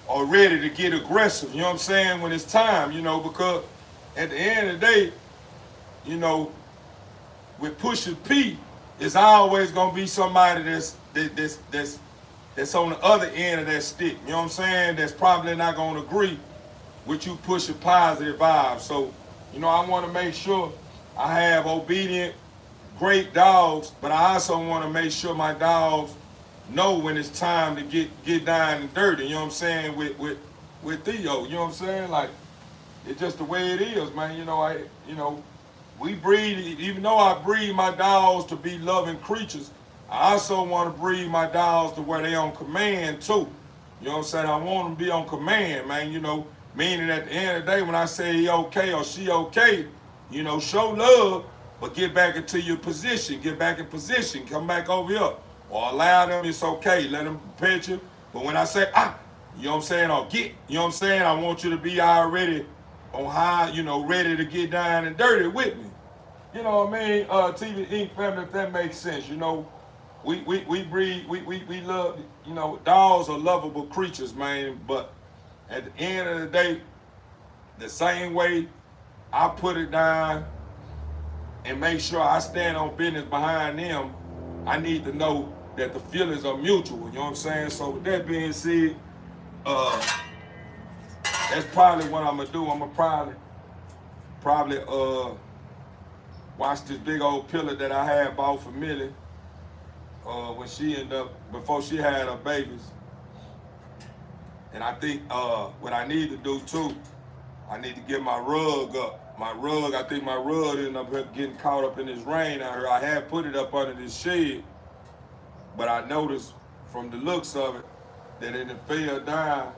are ready to get aggressive, you know what I'm saying, when it's time, you know, because at the end of the day, you know, with Pusha P, it's always gonna be somebody that's on the other end of that stick, you know what I'm saying, that's probably not gonna agree with you pushing positive vibes. So, you know, I wanna make sure I have obedient, great dogs, but I also wanna make sure my dogs know when it's time to get down and dirty, you know what I'm saying, with Theo, you know what I'm saying? Like, it's just the way it is, man. You know, we breed, even though I breed my dogs to be loving creatures, I also want to breed my dogs to where they on command too. You know what I'm saying? I want them to be on command, man. You know, meaning at the end of the day, when I say he okay or she okay, you know, show love, but get back into your position. Get back in position. Come back over here. Or allow them, it's okay. Let them pet you. But when I say, you know what I'm saying, or get, you know what I'm saying, I want you to be already on high, you know, ready to get down and dirty with me. You know what I mean? TV Inc. family, if that makes sense. You know, we breed, we love, you know, dogs are lovable creatures, man. But at the end of the day, the same way I put it down and make sure I stand on business behind them, I need to know that the feelings are mutual. You know what I'm saying? So with that being said, that's probably what I'm gonna do. I'm gonna probably watch this big old pillar that I had bought for Millie when she ended up, before she had her babies. And I think what I need to do too, I need to get my rug up. My rug, I think my rug ended up getting caught up in this rain out here. I had put it up under this shed, but I noticed from the looks of it that it fell down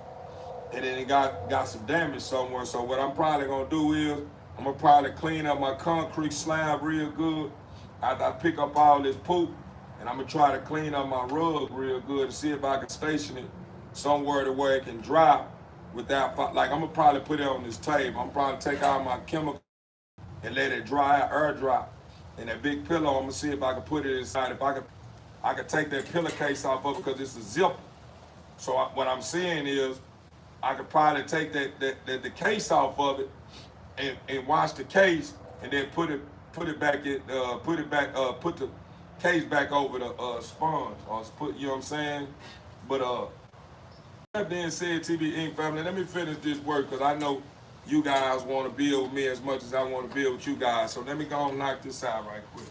and then it got some damage somewhere. So what I'm probably gonna do is I'm gonna probably clean up my concrete slab real good after I pick up all this poop, and I'm gonna try to clean up my rug real good to see if I can station it somewhere to where it can dry without, like, I'm gonna probably put it on this table. I'm probably take out my chemical and let it dry, air dry. And that big pillow, I'm gonna see if I can put it inside. If I could take that pillowcase off of it because it's a zipper. So what I'm saying is, I could probably take the case off of it and wash the case and then put it back in put the case back over the sponge or put, you know what I'm saying. But that being said, TV Inc. family, let me finish this work because I know you guys want to build with me as much as I want to build with you guys. So let me go and knock this out right quick.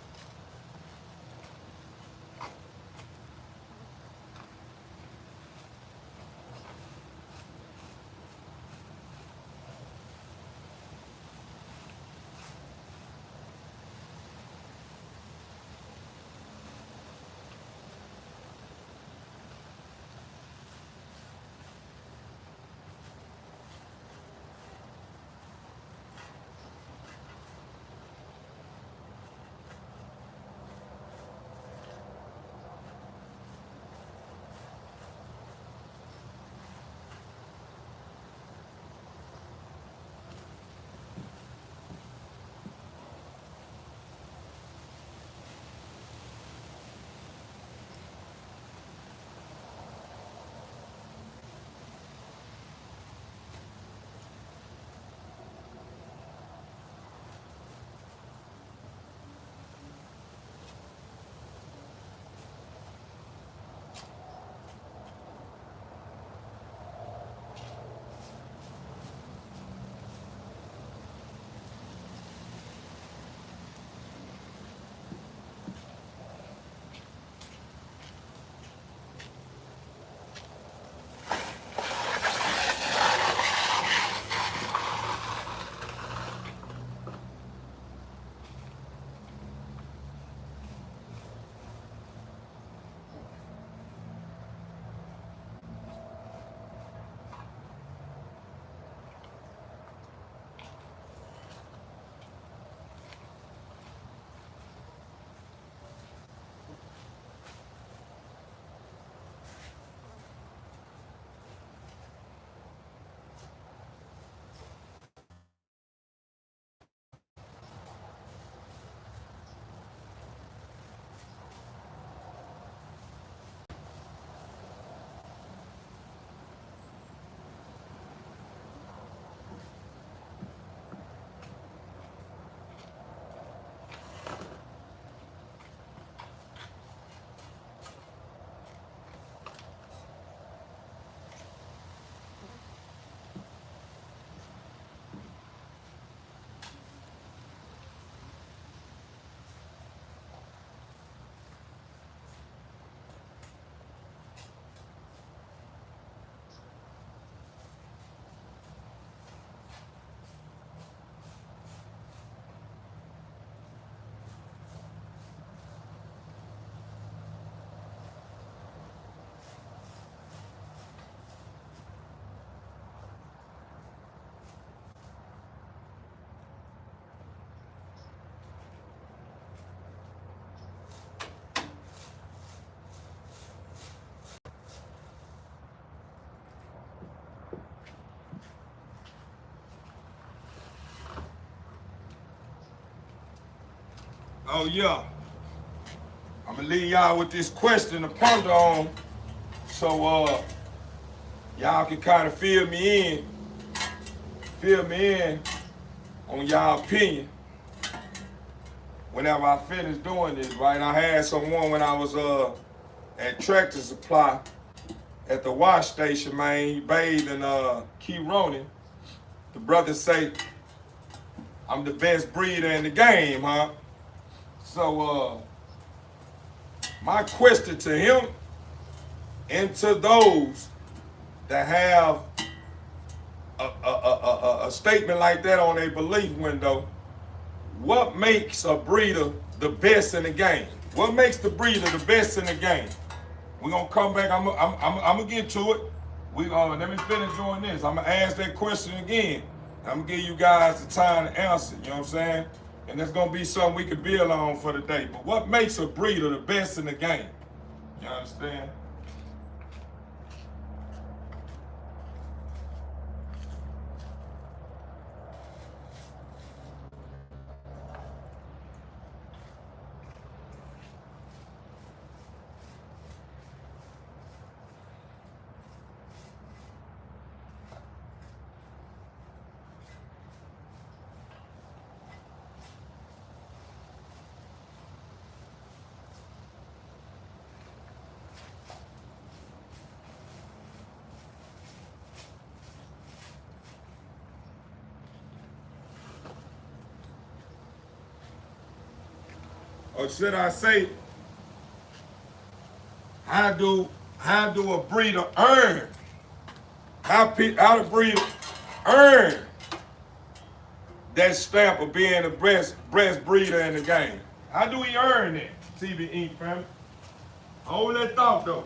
Oh yeah. I'm gonna leave y'all with this question to ponder on, so y'all can kind of fill me in on y'all opinion. Whenever I finish doing this, right? I had someone when I was at Tractor Supply at the wash station, man. He bathed in Key Ronin. The brother say, I'm the best breeder in the game, huh? So my question to him and to those that have a statement like that on their belief window, what makes a breeder the best in the game? What makes the breeder the best in the game? We're gonna come back. I'm gonna get to it. Let me finish doing this. I'm gonna ask that question again. I'm gonna give you guys the time to answer. You know what I'm saying? And that's gonna be something we can build on for the day. But what makes a breeder the best in the game? You understand? Or should I say, how do a breeder earn? How the breeder earn that stamp of being the best breeder in the game? How do we earn it, TBE family? Hold that thought though.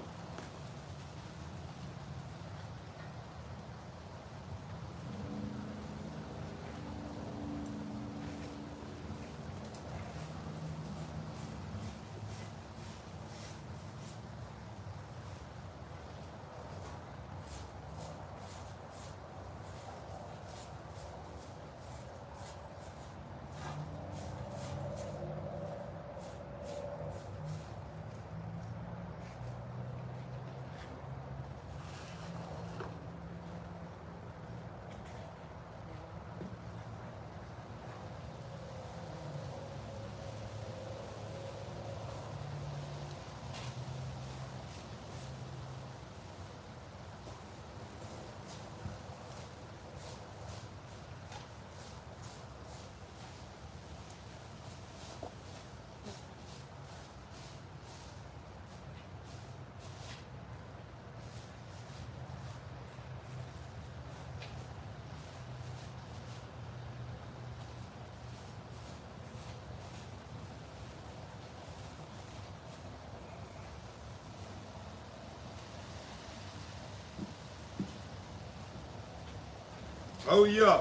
Oh yeah.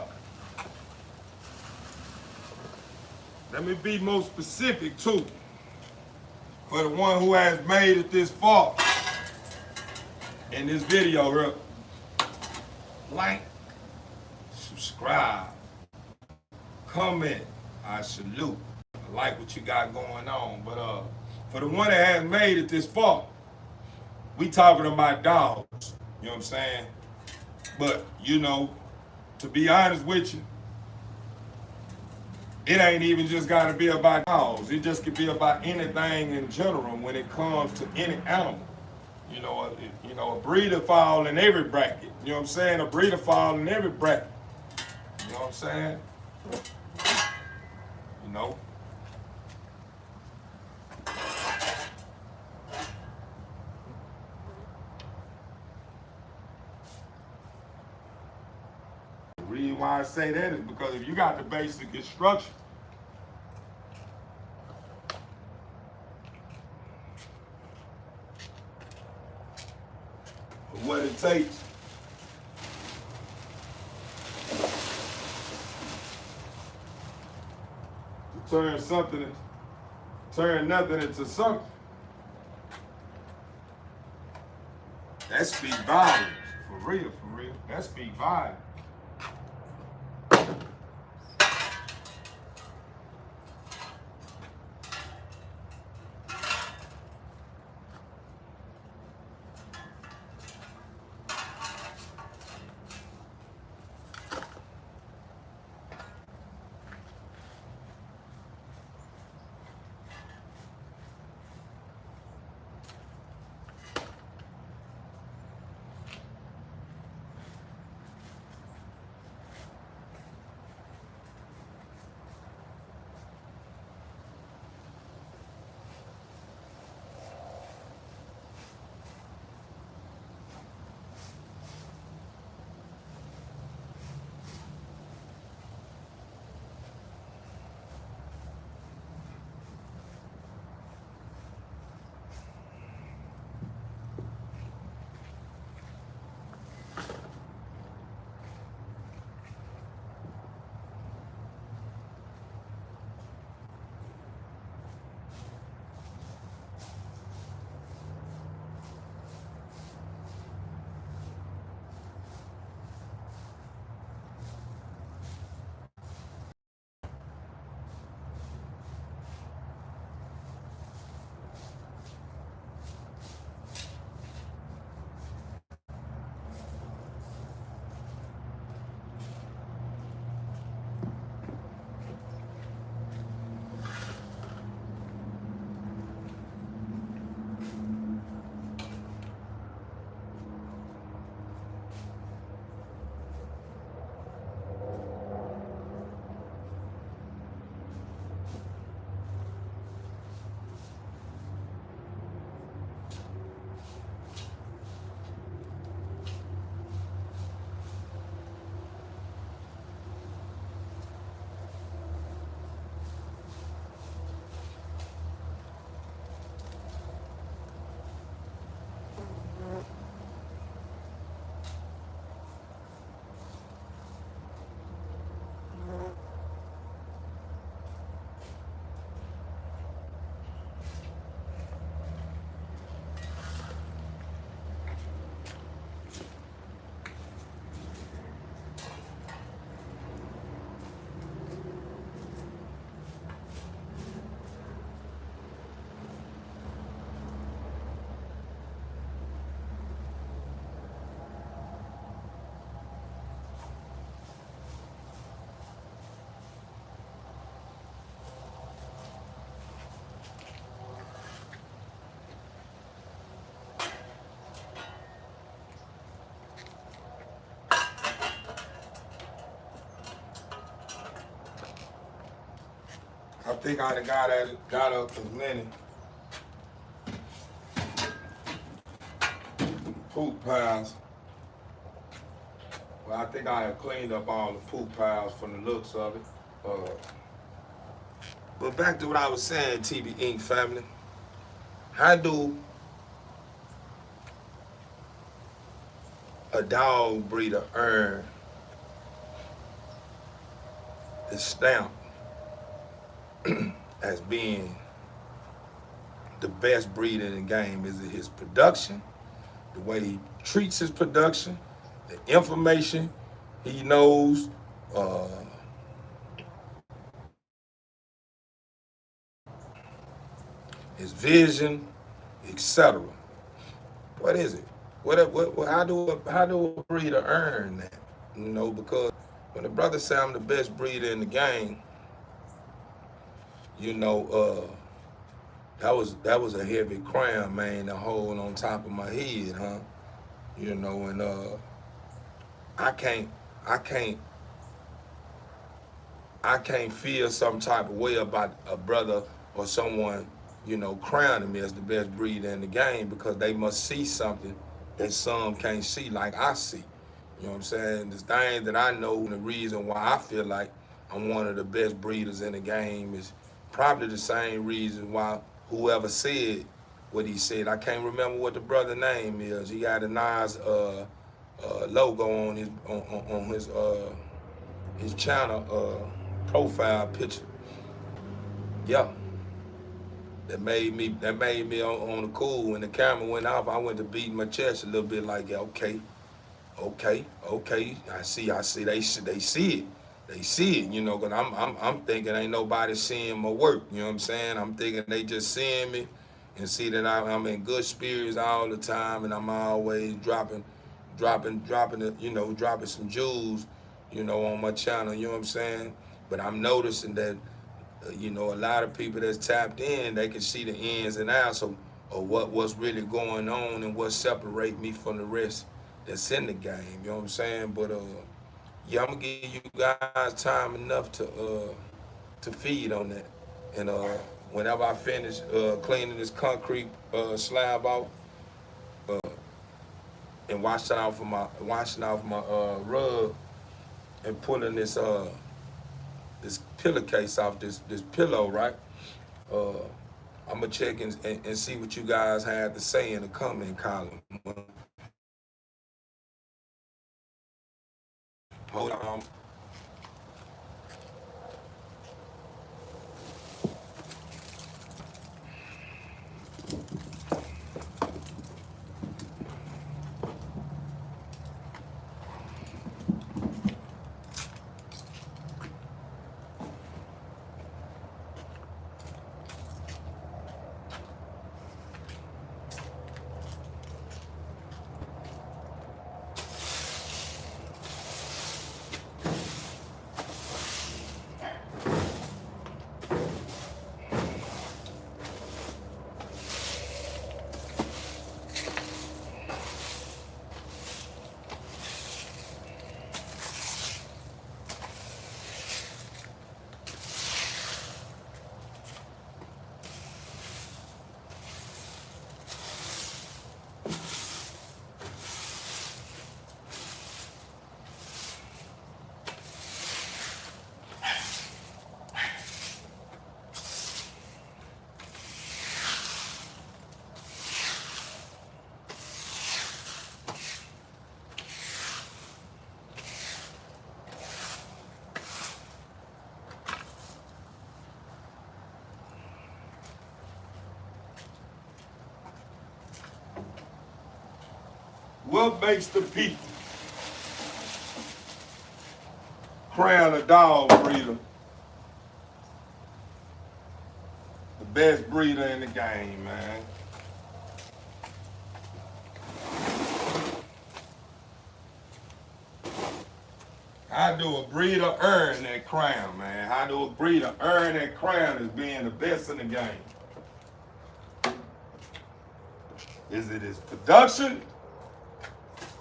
Let me be more specific too. For the one who has made it this far in this video here, like, subscribe, comment, I salute. I like what you got going on. But for the one that has made it this far, we talking about dogs. You know what I'm saying? But you know, to be honest with you, it ain't even just got to be about dogs. It just could be about anything in general when it comes to any animal. You know, a breeder fall in every bracket. You know what I'm saying? A breeder fall in every bracket. You know what I'm saying? You know. The reason why I say that is because if you got the basic instruction, what it takes to turn nothing into something, that speaks volumes. For real. That speaks volumes. I think I done got up as many poop piles. Well, I think I have cleaned up all the poop piles from the looks of it. But back to what I was saying, TB Inc. family. How do a dog breeder earn the stamp as being the best breeder in the game? Is it his production, the way he treats his production, the information he knows, his vision, etc.? What is it? How do a breeder earn that? You know, because when the brother say I'm the best breeder in the game, you know, that was a heavy crown, man, to hold on top of my head, huh? You know, and I can't feel some type of way about a brother or someone, you know, crowning me as the best breeder in the game, because they must see something that some can't see like I see. You know what I'm saying? The thing that I know, and the reason why I feel like I'm one of the best breeders in the game is probably the same reason why whoever said what he said. I can't remember what the brother name is. He got a nice logo on his channel profile picture. Yeah. That made me on the cool. When the camera went off, I went to beat my chest a little bit like, yeah, okay. I see. They see it. They see it, you know, cause I'm thinking ain't nobody seeing my work. You know what I'm saying? I'm thinking they just seeing me and see that I'm in good spirits all the time, and I'm always dropping some jewels, you know, on my channel. You know what I'm saying? But I'm noticing that, you know, a lot of people that's tapped in, they can see the ins and outs of what's really going on and what separate me from the rest that's in the game. You know what I'm saying? But yeah, I'm gonna give you guys time enough to feed on that. And whenever I finish cleaning this concrete slab off and washing off my rug and pulling this pillowcase off this pillow, right? I'm gonna check and see what you guys have to say in the comment column. Hold on. What makes the people crown a dog breeder the best breeder in the game, man? How do a breeder earn that crown, man? How do a breeder earn that crown as being the best in the game? Is it his production?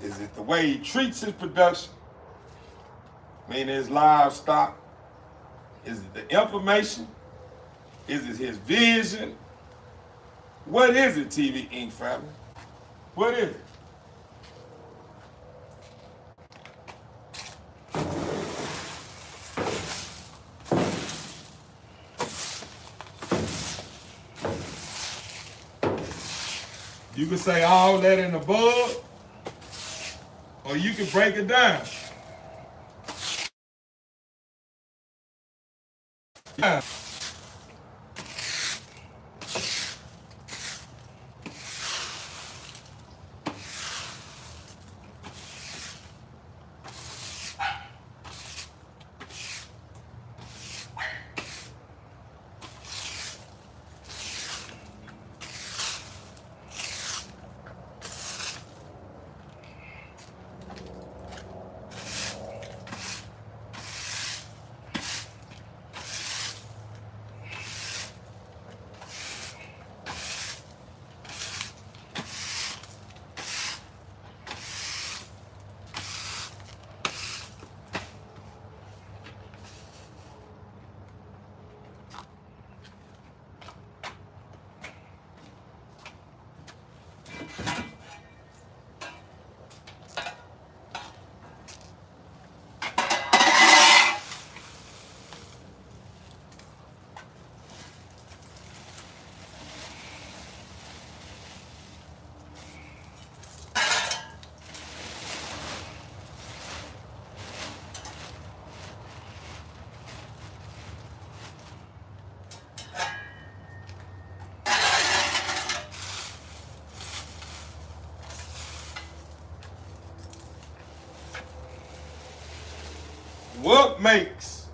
Is it the way he treats his production? I mean, his livestock? Is it the information? Is it his vision? What is it, TV Inc. family? What is it? You can say all that in the bud, or you can break it down. Yeah. What makes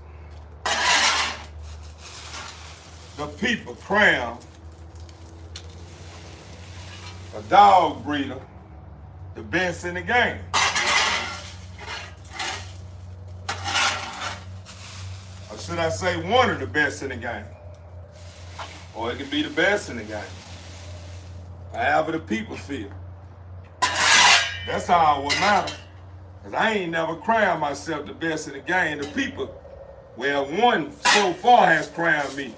the people crown a dog breeder the best in the game? Or should I say one of the best in the game? Or it could be the best in the game. However the people feel. That's all what matters. Because I ain't never crowned myself the best in the game. The people, well, one so far has crowned me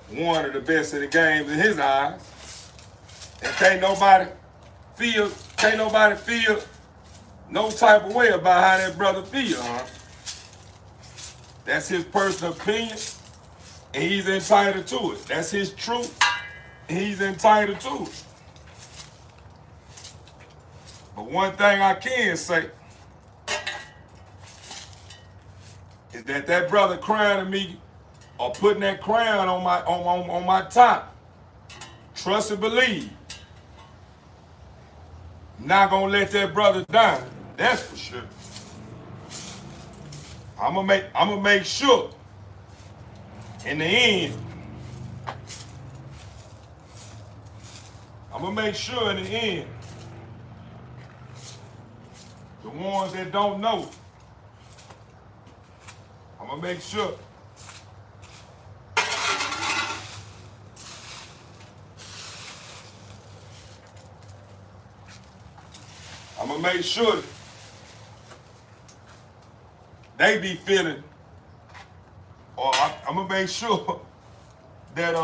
one of the best in the game in his eyes. And can't nobody feel no type of way about how that brother feel, huh? That's his personal opinion, and he's entitled to it. That's his truth, and he's entitled to it. But one thing I can say is that brother crowning me or putting that crown on my top, trust and believe, not gonna let that brother down. That's for sure. I'm gonna make sure in the end. I'm gonna make sure in the end, the ones that don't know, I'm gonna make sure they be feeling, or I'm gonna make sure that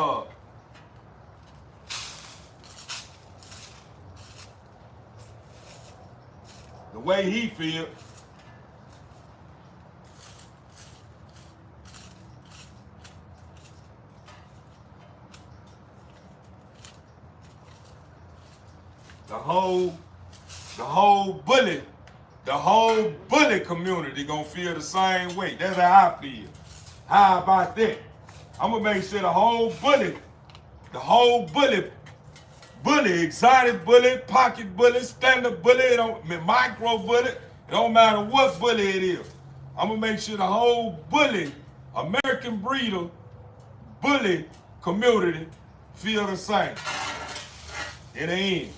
the way he feel, the whole bully community gonna feel the same way. That's how I feel. How about that? I'm gonna make sure the whole bully, exotic bully, pocket bully, standard bully, micro bully, it don't matter what bully it is. I'm gonna make sure the whole bully, American breeder, bully community feel the same. In the end,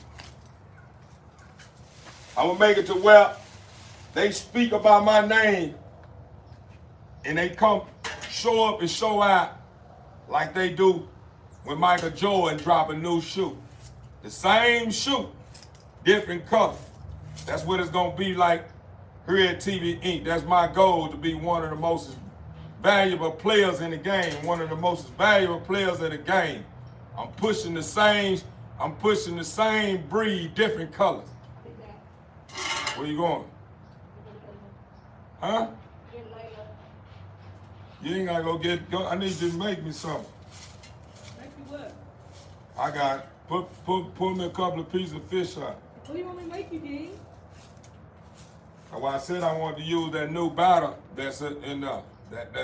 I'm gonna make it to where they speak about my name and they come show up and show out like they do when Michael Jordan drop a new shoe. The same shoe, different color. That's what it's gonna be like here at TV Inc. That's my goal, to be one of the most valuable players in the game, one of the most valuable players in the game. I'm pushing the same breed, different colors. Where you going? Huh? You ain't gotta go. I need you to make me something. Make you what? I got pull me a couple of pieces of fish out. What do you want me to make you, Dean? Well, I said I wanted to use that new batter that's in that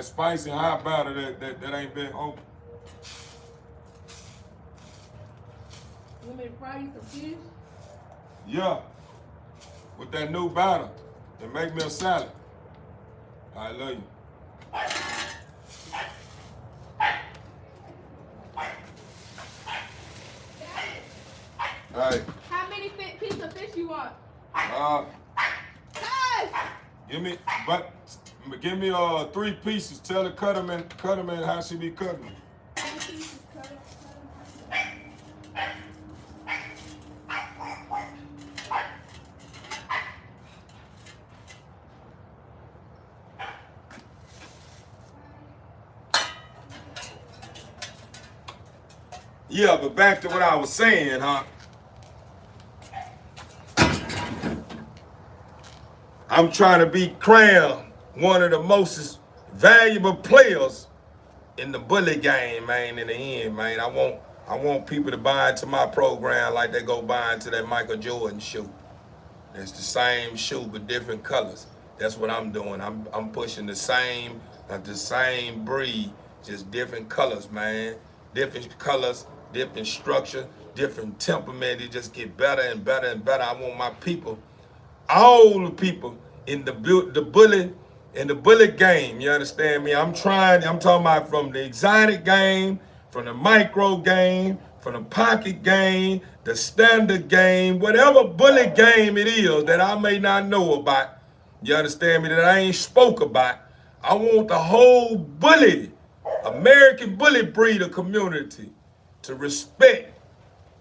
spicy hot batter that ain't been open. You want me to fry you some fish? Yeah, with that new batter and make me a salad. I love you. All right. How many pieces of fish you want? Give me 3 pieces. Tell her cut them in how she be cutting them. 3 pieces, cut it. Yeah, but back to what I was saying, huh? I'm trying to be crowned one of the most valuable players in the bully game, man. In the end, man, I want people to buy into my program like they go buy into that Michael Jordan shoe. It's the same shoe but different colors. That's what I'm doing. I'm pushing the same breed, just different colors, man. Different colors, different structure, different temperament. It just get better and better and better. I want my people, all the people in the bully game, you understand me? I'm talking about from the exotic game, from the micro game, from the pocket game, the standard game, whatever bully game it is that I may not know about, you understand me, that I ain't spoke about. I want the whole American bully breeder community to respect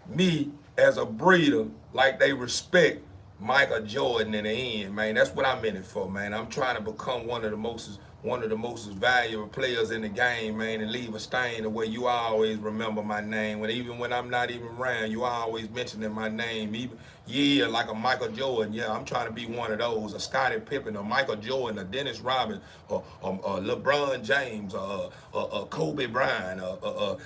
me as a breeder like they respect Michael Jordan in the end, man. That's what I'm in it for, man. I'm trying to become one of the most valuable players in the game, man, and leave a stain the way you always remember my name. Even when I'm not even around, you always mentioning my name. Even like a Michael Jordan. Yeah, I'm trying to be one of those, a Scottie Pippen, a Michael Jordan, a Dennis Rodman, or LeBron James, Kobe Bryant,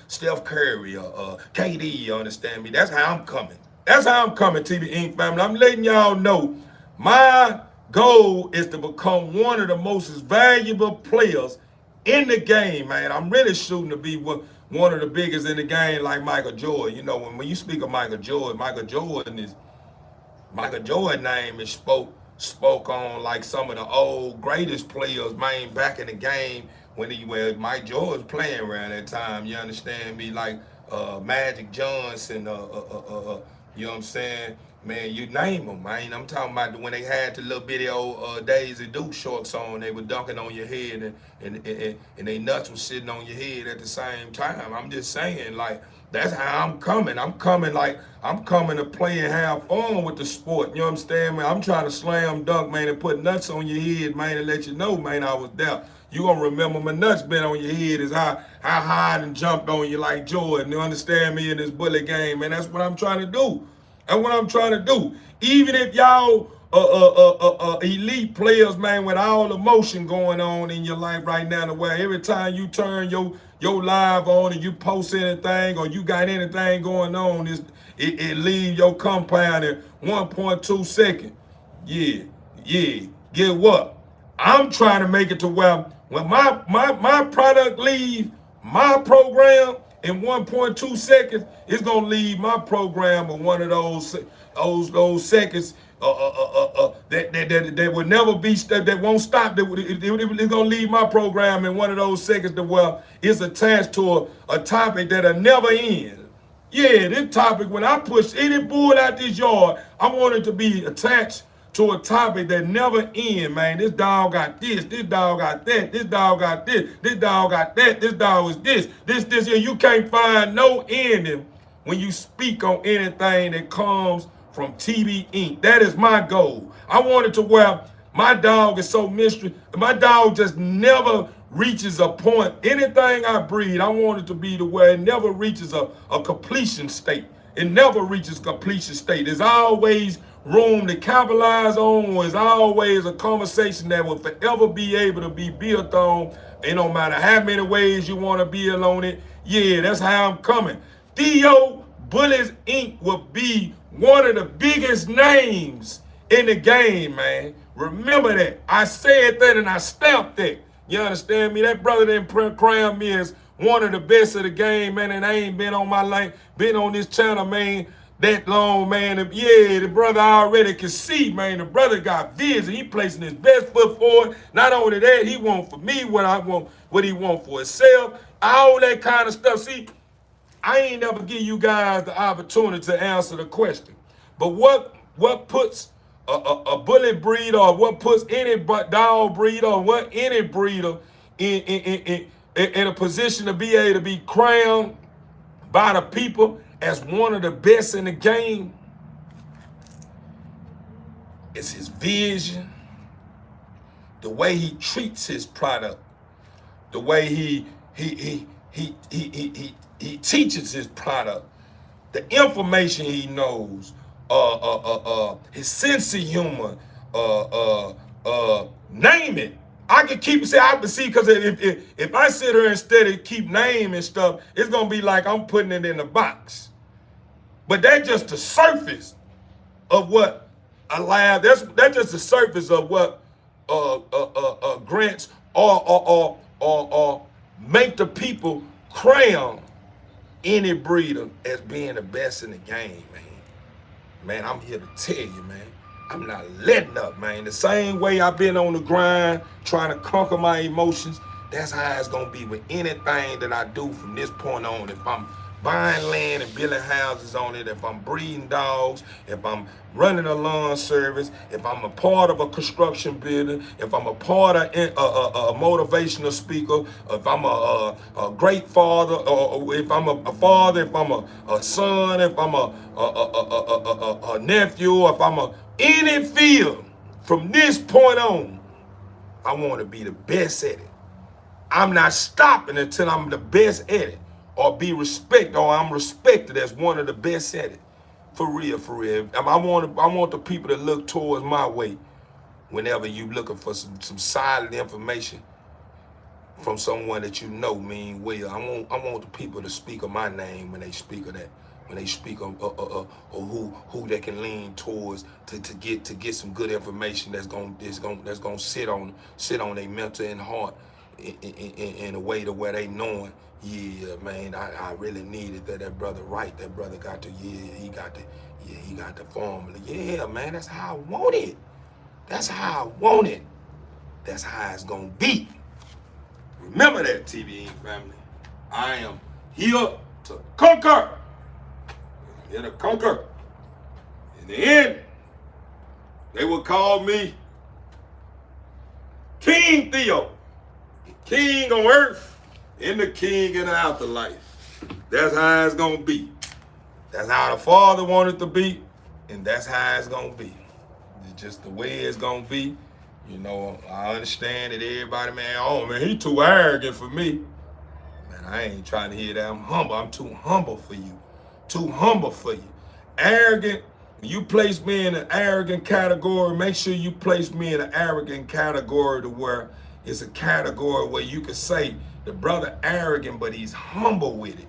Steph Curry, KD, you understand me? That's how I'm coming. That's how I'm coming, TV Inc. family. I'm letting y'all know my goal is to become one of the most valuable players in the game, man. I'm really shooting to be one of the biggest in the game like Michael Jordan. You know, when you speak of Michael Jordan name is spoke on like some of the old greatest players, man, back in the game when Mike Jordan was playing around that time. You understand me? Like Magic Johnson, you know what I'm saying? Man, you name them, man. I'm talking about when they had the little bitty old Daisy Duke shorts on. They were dunking on your head and they nuts was sitting on your head at the same time. I'm just saying, like, that's how I'm coming. I'm coming to play and have fun with the sport. You know what I'm saying, man? I'm trying to slam dunk, man, and put nuts on your head, man, and let you know, man, I was there. You gonna remember my nuts been on your head is how high and jumped on you like Jordan. You understand me in this bully game, man? That's what I'm trying to do. That's what I'm trying to do. Even if y'all elite players, man, with all the motion going on in your life right now, the way every time you turn your live on and you post anything or you got anything going on, it leave your compound in 1.2 seconds. Yeah. Get what? I'm trying to make it to where when my product leave my program in 1.2 seconds, it's gonna leave my program in one of those seconds that will never be that won't stop. It's gonna leave my program in one of those seconds to where it's attached to a topic that'll never end. Yeah, this topic, when I push any bull out this yard, I want it to be attached to a topic that never end, man. This dog got this dog got that, this dog got this dog got that, this dog is this here. You can't find no ending when you speak on anything that comes from TV Inc. That is my goal. I want it to where my dog is so mystery. My dog just never reaches a point. Anything I breed, I want it to be the way it never reaches a completion state. It never reaches completion state. There's always room to capitalize on. There's always a conversation that will forever be able to be built on. It no matter how many ways you want to build on it. Yeah, that's how I'm coming. Theo Bullets Inc. will be one of the biggest names in the game, man. Remember that. I said that and I stamped that. You understand me? That brother didn't crown me as one of the best of the game, man, and I ain't been on my line, been on this channel, man, that long, man. Yeah, the brother already can see, man. The brother got vision. He placing his best foot forward. Not only that, he want for me what I want, what he want for himself. All that kind of stuff. See, I ain't never give you guys the opportunity to answer the question. But what puts a bullet breeder, or what puts any dog breeder, or what any breeder in a position to be able to be crowned by the people as one of the best in the game? It's his vision, the way he treats his product, the way he teaches his product, the information he knows, his sense of humor, name it. I can keep say I can see, because if I sit here instead of keep naming stuff, it's gonna be like I'm putting it in a box. But that's just the surface of what allow. That's just the surface of what grants or make the people crown any breeder as being the best in the game, man. Man, I'm here to tell you, man, I'm not letting up, man. The same way I've been on the grind, trying to conquer my emotions, that's how it's gonna be with anything that I do from this point on. If I'm buying land and building houses on it, if I'm breeding dogs, if I'm running a lawn service, if I'm a part of a construction building, if I'm a part of a motivational speaker, if I'm a great father, or if I'm a father, if I'm a son, if I'm a nephew, if I'm any field, from this point on, I want to be the best at it. I'm not stopping until I'm the best at it, or be respected, or I'm respected as one of the best at it. For real, for real. I want the people to look towards my way whenever you looking for some solid information from someone that you know mean well. I want the people to speak of my name when they speak of that. When they speak of who they can lean towards to get some good information that's gonna sit on their mental and heart in a way to where they knowing, yeah, man, I really needed that brother right. That brother got the, he got the formula. Yeah, man, that's how I want it. That's how I want it. That's how it's gonna be. Remember that, TVN family. I am here to conquer. I'm here to conquer. In the end, they will call me King Theo. King on earth and the king in the afterlife. That's how it's gonna be. That's how the Father wanted it to be, and that's how it's gonna be. It's just the way it's gonna be. You know, I understand that everybody, man, oh man, he too arrogant for me. Man, I ain't trying to hear that. I'm humble. I'm too humble for you. Too humble for you. Arrogant. When you place me in an arrogant category, make sure you place me in an arrogant category to where it's a category where you could say the brother arrogant, but he's humble with it.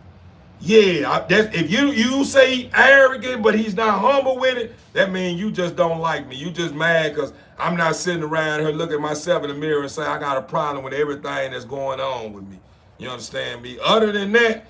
Yeah, if you say he arrogant, but he's not humble with it, that means you just don't like me. You just mad because I'm not sitting around here looking at myself in the mirror and say I got a problem with everything that's going on with me. You understand me? Other than that,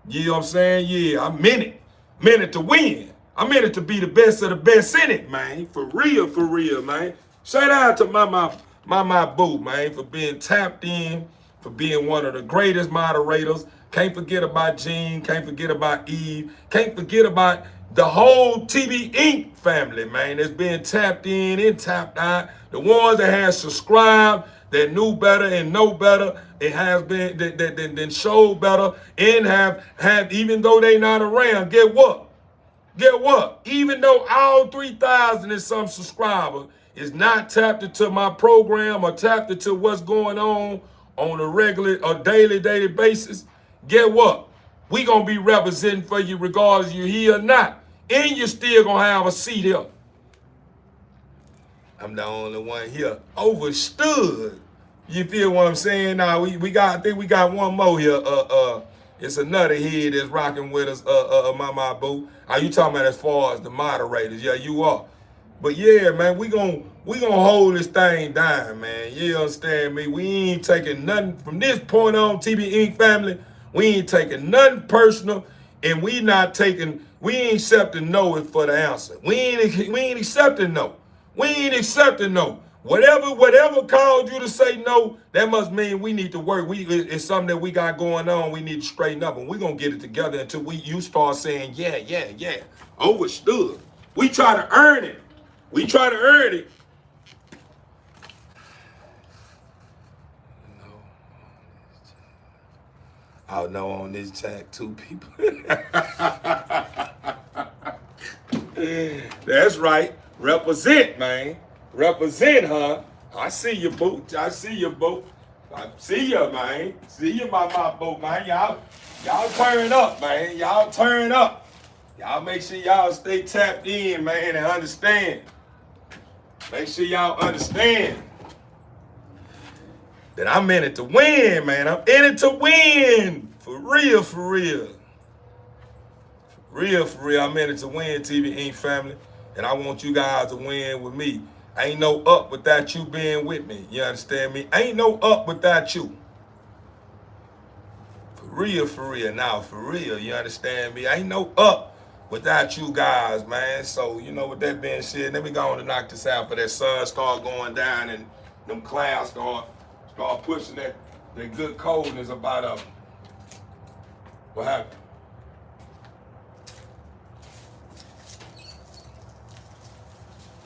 you know what I'm saying? Yeah, I'm in it. I'm in it to win. I'm in it to be the best of the best in it, man. For real, man. Shout out to my boo, man, for being tapped in, for being one of the greatest moderators. Can't forget about Gene, can't forget about Eve, can't forget about the whole TV Inc. family, man, that's been tapped in and tapped out. The ones that have subscribed, that knew better and know better, it has been that showed better and have even though they not around, get what? Even though all 3,000 and some subscribers is not tapped into my program or tapped into what's going on on a regular or daily basis, get what? We gonna be representing for you regardless you here or not. And you're still gonna have a seat here. I'm the only one here. Overstood. You feel what I'm saying? Now we got, I think we got one more here. It's another head that's rocking with us, my boo. Are you talking about as far as the moderators? Yeah, you are. But yeah, man, we gonna hold this thing down, man. You understand me? We ain't taking nothing from this point on, TB Inc. family. We ain't taking nothing personal, and we ain't accepting no for the answer. We ain't accepting no. We ain't accepting no. Whatever caused you to say no, that must mean we need to work. It's something that we got going on. We need to straighten up, and we're gonna get it together until you start saying, yeah. Overstood. We try to earn it. We try to earn it. Oh no, on this chat, 2 people. That's right. Represent, man. Represent, huh? I see you, boo. I see you, boo. I see you, man. See you, my boo, man. Y'all turn up, man. Y'all turn up. Y'all make sure y'all stay tapped in, man, and understand. Make sure y'all understand that I'm in it to win, man. I'm in it to win. For real, for real. For real, I'm in it to win, TB Inc. family. And I want you guys to win with me. Ain't no up without you being with me. You understand me? Ain't no up without you. For real. Now, for real, you understand me? Ain't no up without you guys, man. So, you know, with that being said, let me go on and knock this out for that sun start going down and them clouds start pushing that good coldness about up. What happened?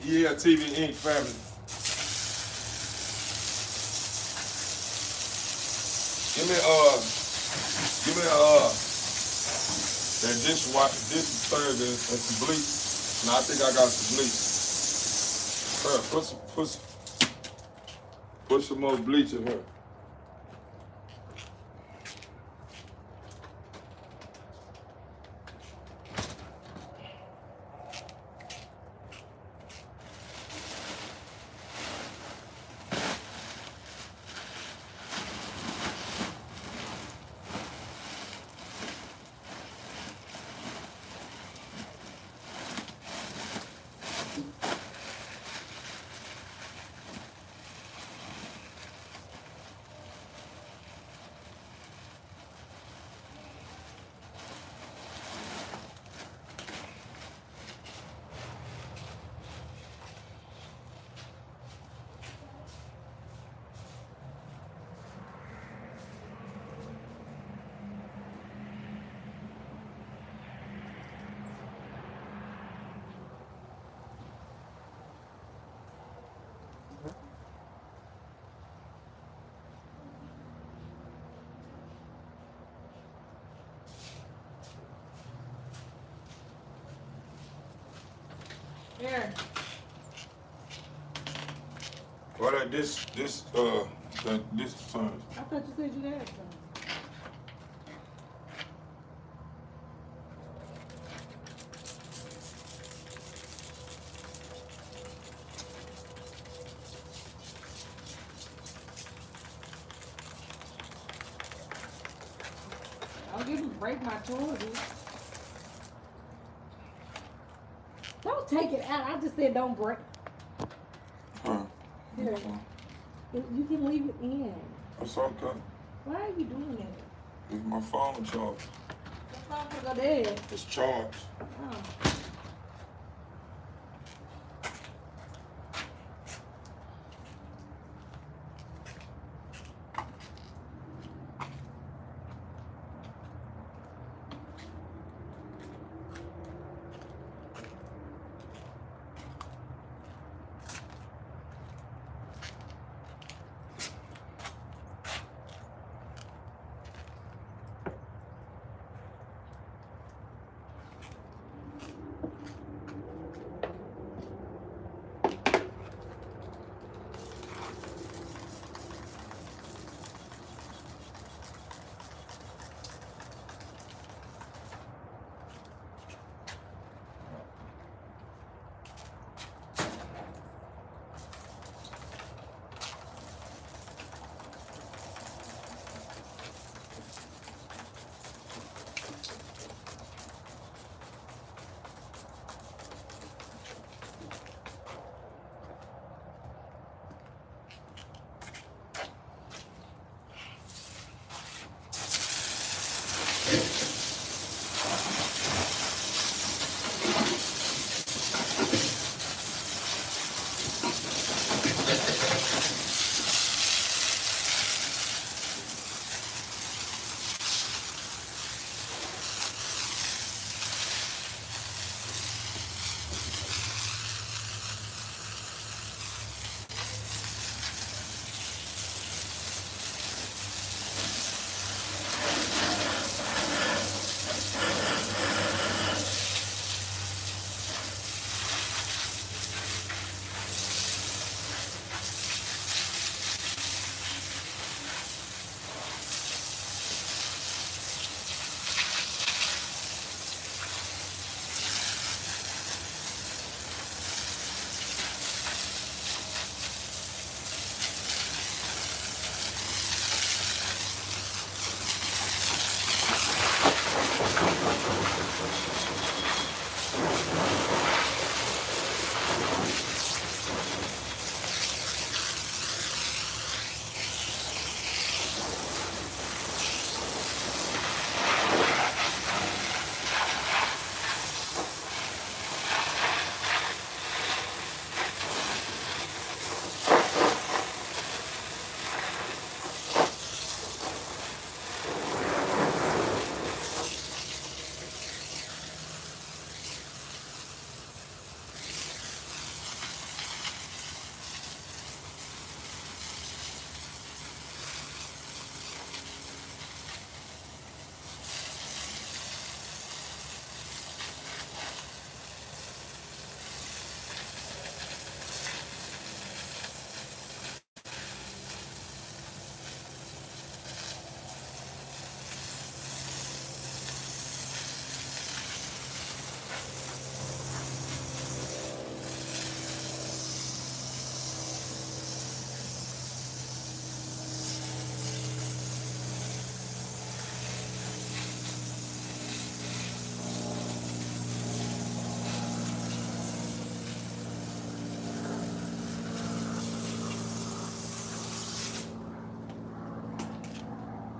Yeah, TB Inc. family. Give me that dish detergent and some bleach. No, I think I got some bleach. Put some more bleach in her. Here. What this turns. I thought you said you had some. I'll give him break my charges. Don't take it out. I just said don't break. Huh? Here. You can leave it in. That's okay. Why are you doing that? It's my phone charged. Your phone could go dead. It's charged. Oh.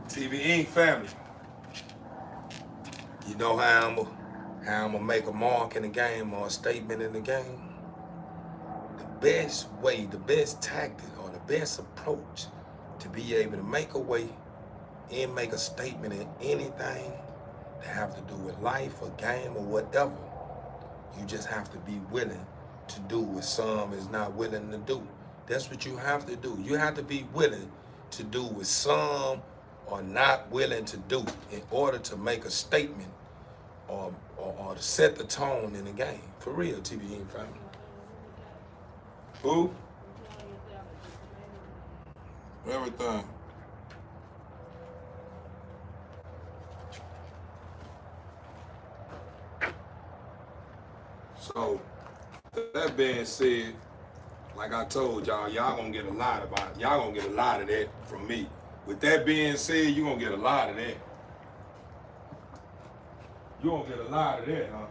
TV Inc. family. You know how I'm gonna make a mark in the game or a statement in the game? The best way, the best tactic, or the best approach to be able to make a way and make a statement in anything that have to do with life or game or whatever, you just have to be willing to do what some is not willing to do. That's what you have to do. You have to be willing to do what some are not willing to do in order to make a statement or to set the tone in the game. For real, TBN family. Who? Everything. So, that being said, like I told y'all gonna get a lot of that from me. With that being said, you're gonna get a lot of that. You're gonna get a lot of that, huh?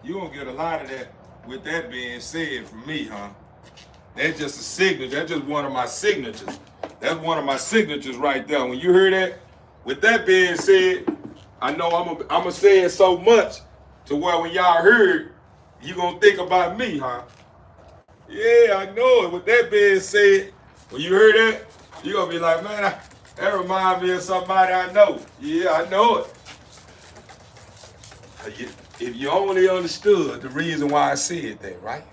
You're gonna get a lot of that. With that being said, from me, huh? That's just a signature. That's just one of my signatures. That's one of my signatures right there. When you hear that, with that being said, I know I'm gonna say it so much to where when y'all hear it, you gonna think about me, huh? Yeah, I know it. With that being said, when you hear that, you gonna be like, man, that reminds me of somebody I know. Yeah, I know it. If you only understood the reason why I said that, right?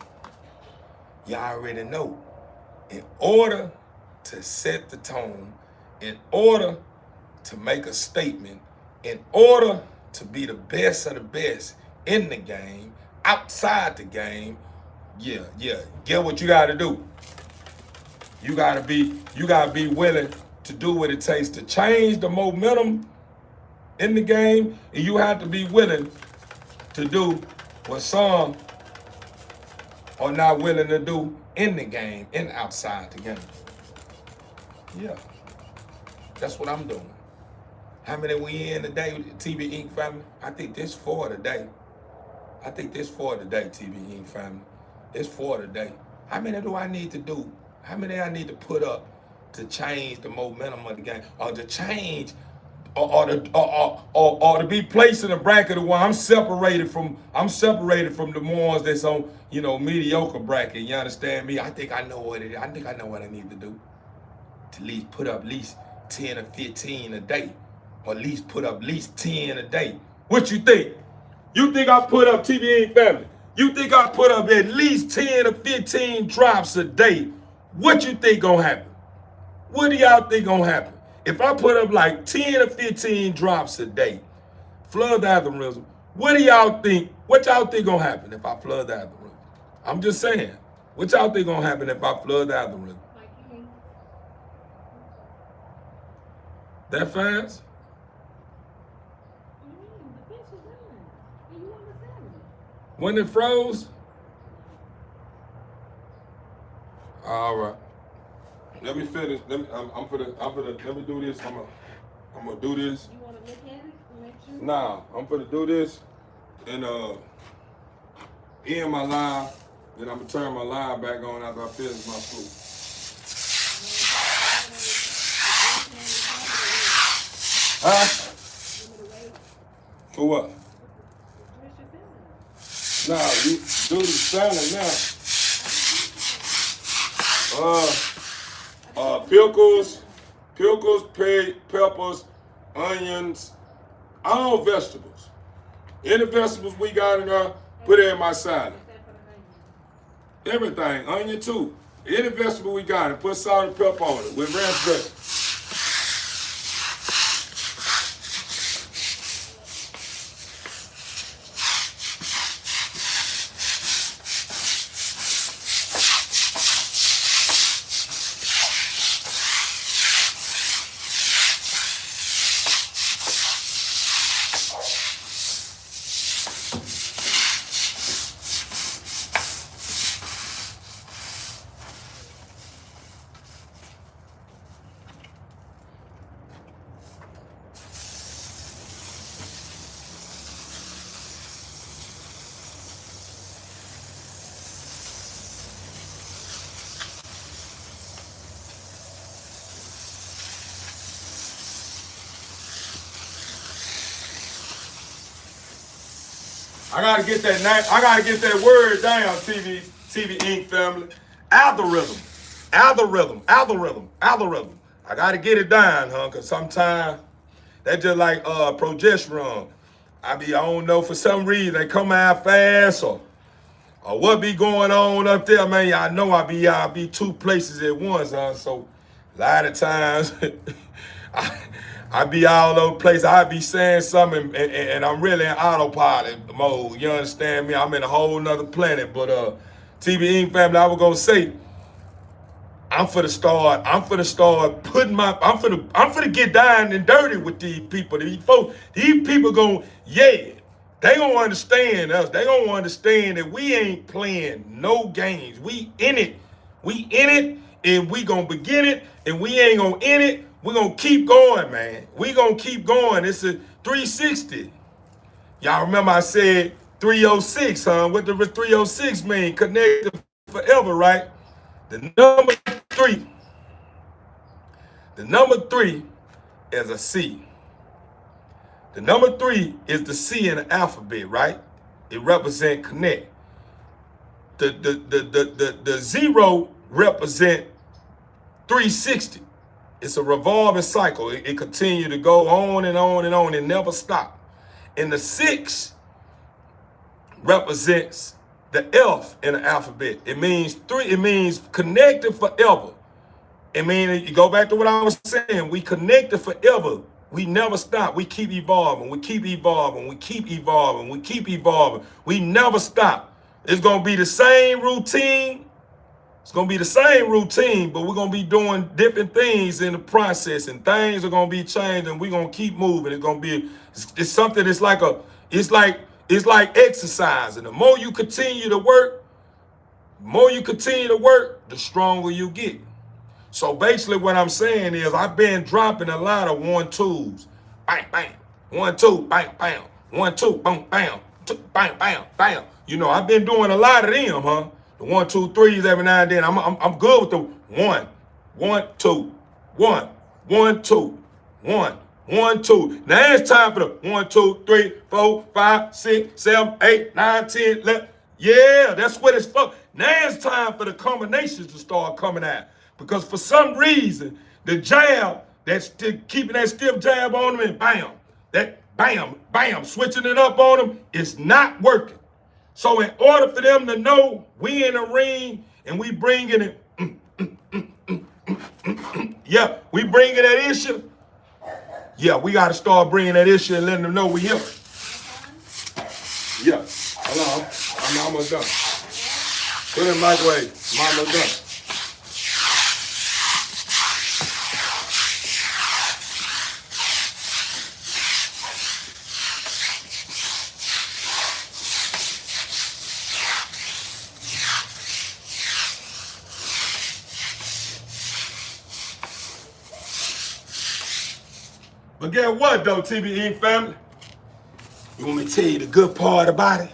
You already know. In order to set the tone, in order to make a statement, in order to be the best of the best in the game, outside the game, get what you gotta do. You gotta be willing to do what it takes to change the momentum in the game, and you have to be willing to do what some are not willing to do in the game and outside the game. Yeah, that's what I'm doing. How many we in today, TB Inc. family? I think this 4 today. TB Inc. family. It's 4 today. How many do I need to do? How many I need to put up to change the momentum of the game, or to change, or to be placed in a bracket where I'm separated from the ones that's on, mediocre bracket. You understand me? I think I know what it is. I think I know what I need to do. To at least put up at least 10 or 15 a day, or at least put up at least 10 a day. What you think? You think I put up, TBA family? You think I put up at least 10 or 15 drops a day? What you think gonna happen? What do y'all think gonna happen? If I put up like 10 or 15 drops a day, flood the algorithm, what y'all think gonna happen if I flood the algorithm? I'm just saying, what y'all think gonna happen if I flood the algorithm? That fast? When it froze? All right. Let me finish. Let me do this. I'm gonna do this. You want to look at it and make sure? Nah, I'm gonna do this and end my live. Then I'm gonna turn my live back on after I finish my food. Huh? For what? Nah, you do the salad now. Pickles, peppers, onions, all vegetables. Any vegetables we got in there, put it in my salad. Everything, onion too. Any vegetable we got it, put salt and pepper on it with ranch dressing. I gotta get that name. I gotta get that word down, TV Inc. family. Algorithm. I gotta get it down, huh? Cause sometimes that just like progesterone. I don't know, for some reason they come out fast or what be going on up there, man. I know I be two places at once, huh? So a lot of times I be all over the place. I be saying something and I'm really in autopilot mode. You understand me? I'm in a whole nother planet. But TV Inc. family, I was gonna say, I'm for the start putting I'm for to get down and dirty with these people. These folks, these people they gonna understand us. They gonna understand that we ain't playing no games. We in it. And we gonna begin it, and we ain't gonna end it. We gonna keep going, man. We gonna keep going. It's a 360. Y'all remember I said 306, huh? What does 306 mean? Connected forever, right? The number three. The number 3 is a C. The number 3 is the C in the alphabet, right? It represents connect. The 0 represent 360. It's a revolving cycle. It continues to go on and on and on and never stop. And the 6 represents the F in the alphabet. It means 3. It means connected forever. It means, you go back to what I was saying, we connected forever. We never stop. We keep evolving. We keep evolving. We keep evolving. We keep evolving. We never stop. It's going to be the same routine. It's going to be the same routine, but we're going to be doing different things in the process, and things are going to be changed, and we're going to keep moving. It's going to be, it's something that's like it's like exercising. The more you continue to work, the stronger you get. So basically what I'm saying is I've been dropping a lot of 1-2s. Bang, bang. 1, 2, bang, bang. 1, 2, bang, bang. Bang, bang, bang. You know, I've been doing a lot of them, huh? The 1, 2, 3s every now and then. I'm good with the 1, 1, 2, 1, 1, 2, 1, 1, 2. Now it's time for the 1, 2, 3, 4, 5, 6, 7, 8, 9, 10, 11. Yeah, that's what it's for. Now it's time for the combinations to start coming out. Because for some reason, the jab, that's keeping that stiff jab on them, and bam, that bam, bam, switching it up on them, is not working. So in order for them to know we in a ring and we bringing it, yeah, we bringing that issue. Yeah, we got to start bringing that issue and letting them know we here. Yeah, hold on, I'm almost done. Put it in the microwave, I'm almost done. But guess what, though, TBE family? You want me to tell you the good part about it?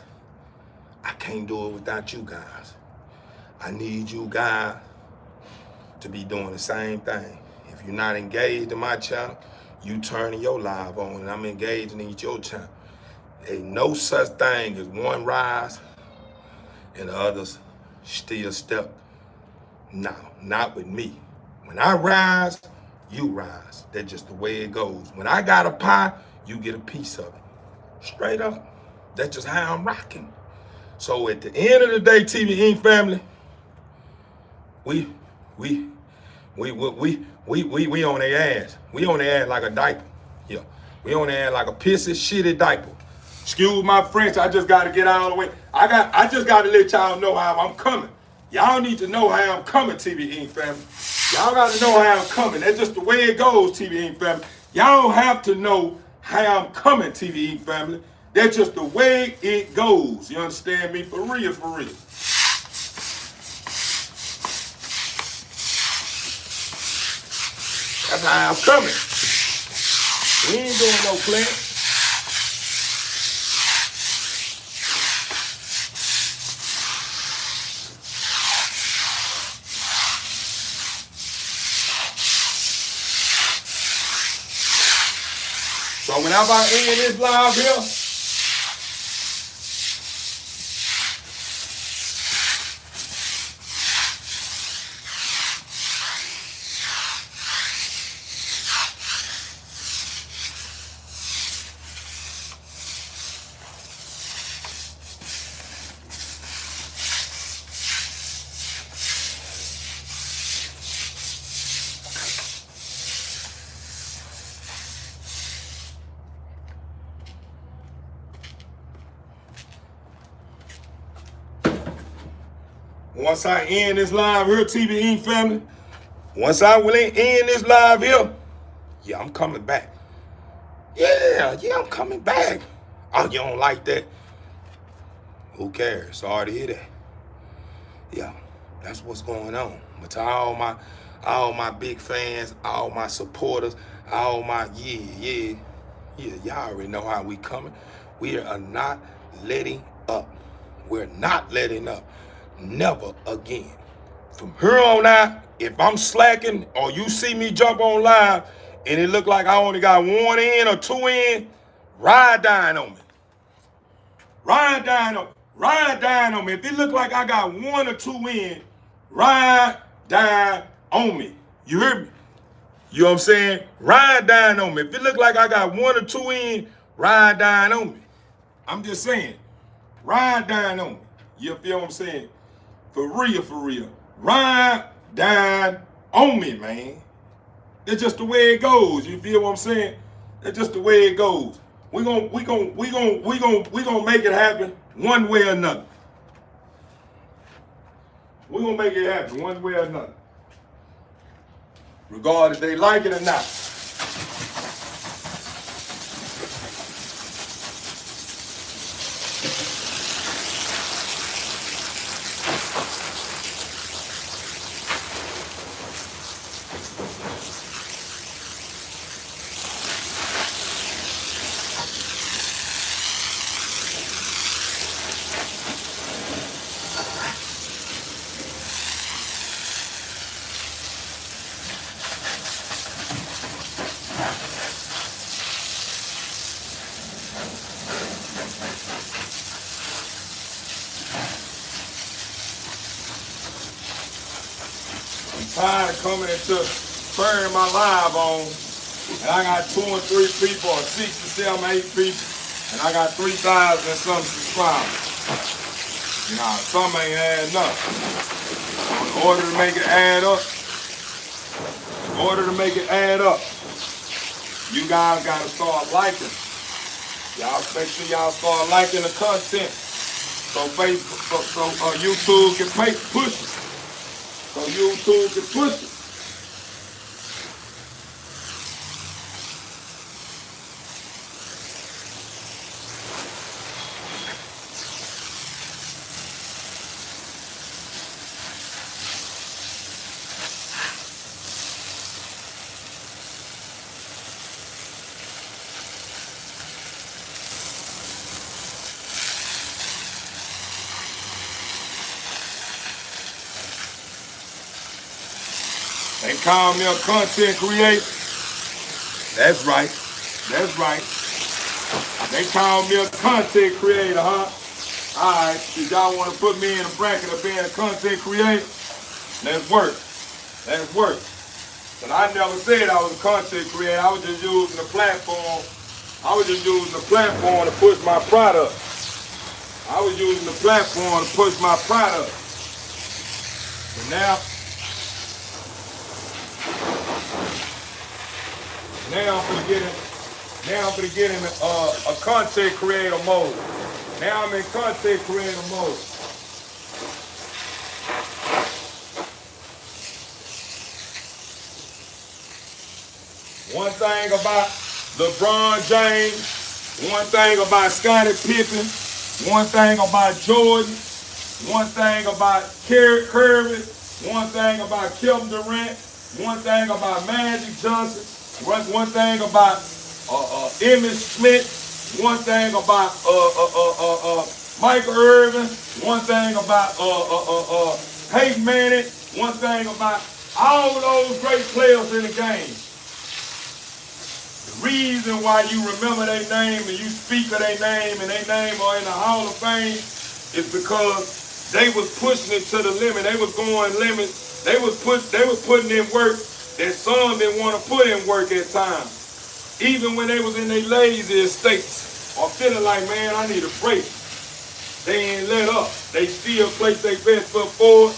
I can't do it without you guys. I need you guys to be doing the same thing. If you're not engaged in my channel, you turning your live on and I'm engaging in your channel. Ain't no such thing as one rise and the others still step. No, not with me. When I rise, you rise. That's just the way it goes. When I got a pie, you get a piece of it. Straight up. That's just how I'm rocking. So at the end of the day, TBE family, we on their ass. We on their ass like a diaper. Yeah. We on their ass like a pissy, shitty diaper. Excuse my French, I just gotta get out of the way. I just gotta let y'all know how I'm coming. Y'all need to know how I'm coming, TBE family. Y'all gotta know how I'm coming. That's just the way it goes, TBE family. Y'all don't have to know how I'm coming, TBE family. That's just the way it goes. You understand me? For real, for real. That's how I'm coming. We ain't doing no playing. So whenever I end this live here, once I end this live here, TBE family, once I will end this live here, yeah, I'm coming back. Yeah, I'm coming back. Oh, you don't like that? Who cares? Sorry to hear that. Yeah, that's what's going on. But to all my big fans, all my supporters, all my y'all already know how we coming. We are not letting up. We're not letting up. Never again. From here on out, if I'm slacking or you see me jump on live and it look like I only got 1 in or 2 in, ride down on me. Ride down on me. If it look like I got 1 or 2 in, ride down on me. You hear me? You know what I'm saying? Ride down on me. If it look like I got 1 or 2 in, ride down on me. I'm just saying, ride down on me. You feel what I'm saying? For real. Ride down on me, man. It's just the way it goes. You feel what I'm saying? It's just the way it goes. We gonna make it happen one way or another. We're gonna make it happen one way or another. Regardless if they like it or not. Tired of coming into turning my live on, and I got 2 or 3 people, or 6 or 7, 8 people, and I got 3,000 and some subscribers. Nah, some ain't adding up. In order to make it add up, you guys gotta start liking. Y'all make sure y'all start liking the content, so Facebook, so YouTube can push it. So YouTube can push it. They call me a content creator. That's right. They call me a content creator, huh? All right, if y'all want to put me in a bracket of being a content creator, let's work. But I never said I was a content creator. I was just using the platform. To push my product. But now I'm gonna get in a content creator mode. Now I'm in content creator mode. One thing about LeBron James, one thing about Scottie Pippen, one thing about Jordan, one thing about Curry, one thing about Kevin Durant, one thing about Magic Johnson, one thing about Emmitt Smith, one thing about Michael Irvin, one thing about Peyton Manning, one thing about all those great players in the game. The reason why you remember their name and you speak of their name and their name are in the Hall of Fame is because they was pushing it to the limit. They was going limits. They was putting in work that some didn't want to put in work at times. Even when they was in their lazy states or feeling like, man, I need a break. They ain't let up. They still placed their best foot forward